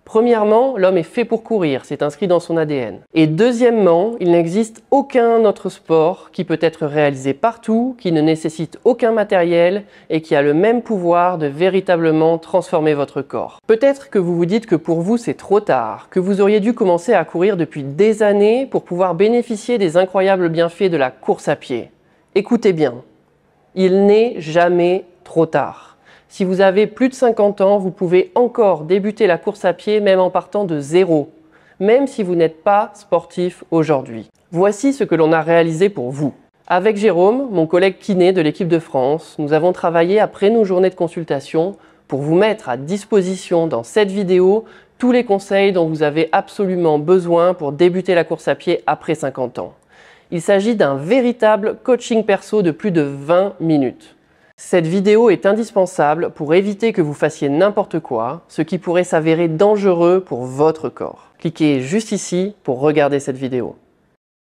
Premièrement, l'homme est fait pour courir, c'est inscrit dans son ADN. Et deuxièmement, il n'existe aucun autre sport qui peut être réalisé partout, qui ne nécessite aucun matériel et qui a le même pouvoir de véritablement transformer votre corps. Peut-être que vous vous dites que pour vous c'est trop tard, que vous auriez dû commencer à courir depuis des années pour pouvoir bénéficier des incroyables bienfaits de la course à pied. Écoutez bien, il n'est jamais trop tard. Si vous avez plus de 50 ans, vous pouvez encore débuter la course à pied même en partant de zéro, même si vous n'êtes pas sportif aujourd'hui. Voici ce que l'on a réalisé pour vous. Avec Jérôme, mon collègue kiné de l'équipe de France, nous avons travaillé après nos journées de consultation pour vous mettre à disposition dans cette vidéo tous les conseils dont vous avez absolument besoin pour débuter la course à pied après 50 ans. Il s'agit d'un véritable coaching perso de plus de 20 minutes. Cette vidéo est indispensable pour éviter que vous fassiez n'importe quoi, ce qui pourrait s'avérer dangereux pour votre corps. Cliquez juste ici pour regarder cette vidéo.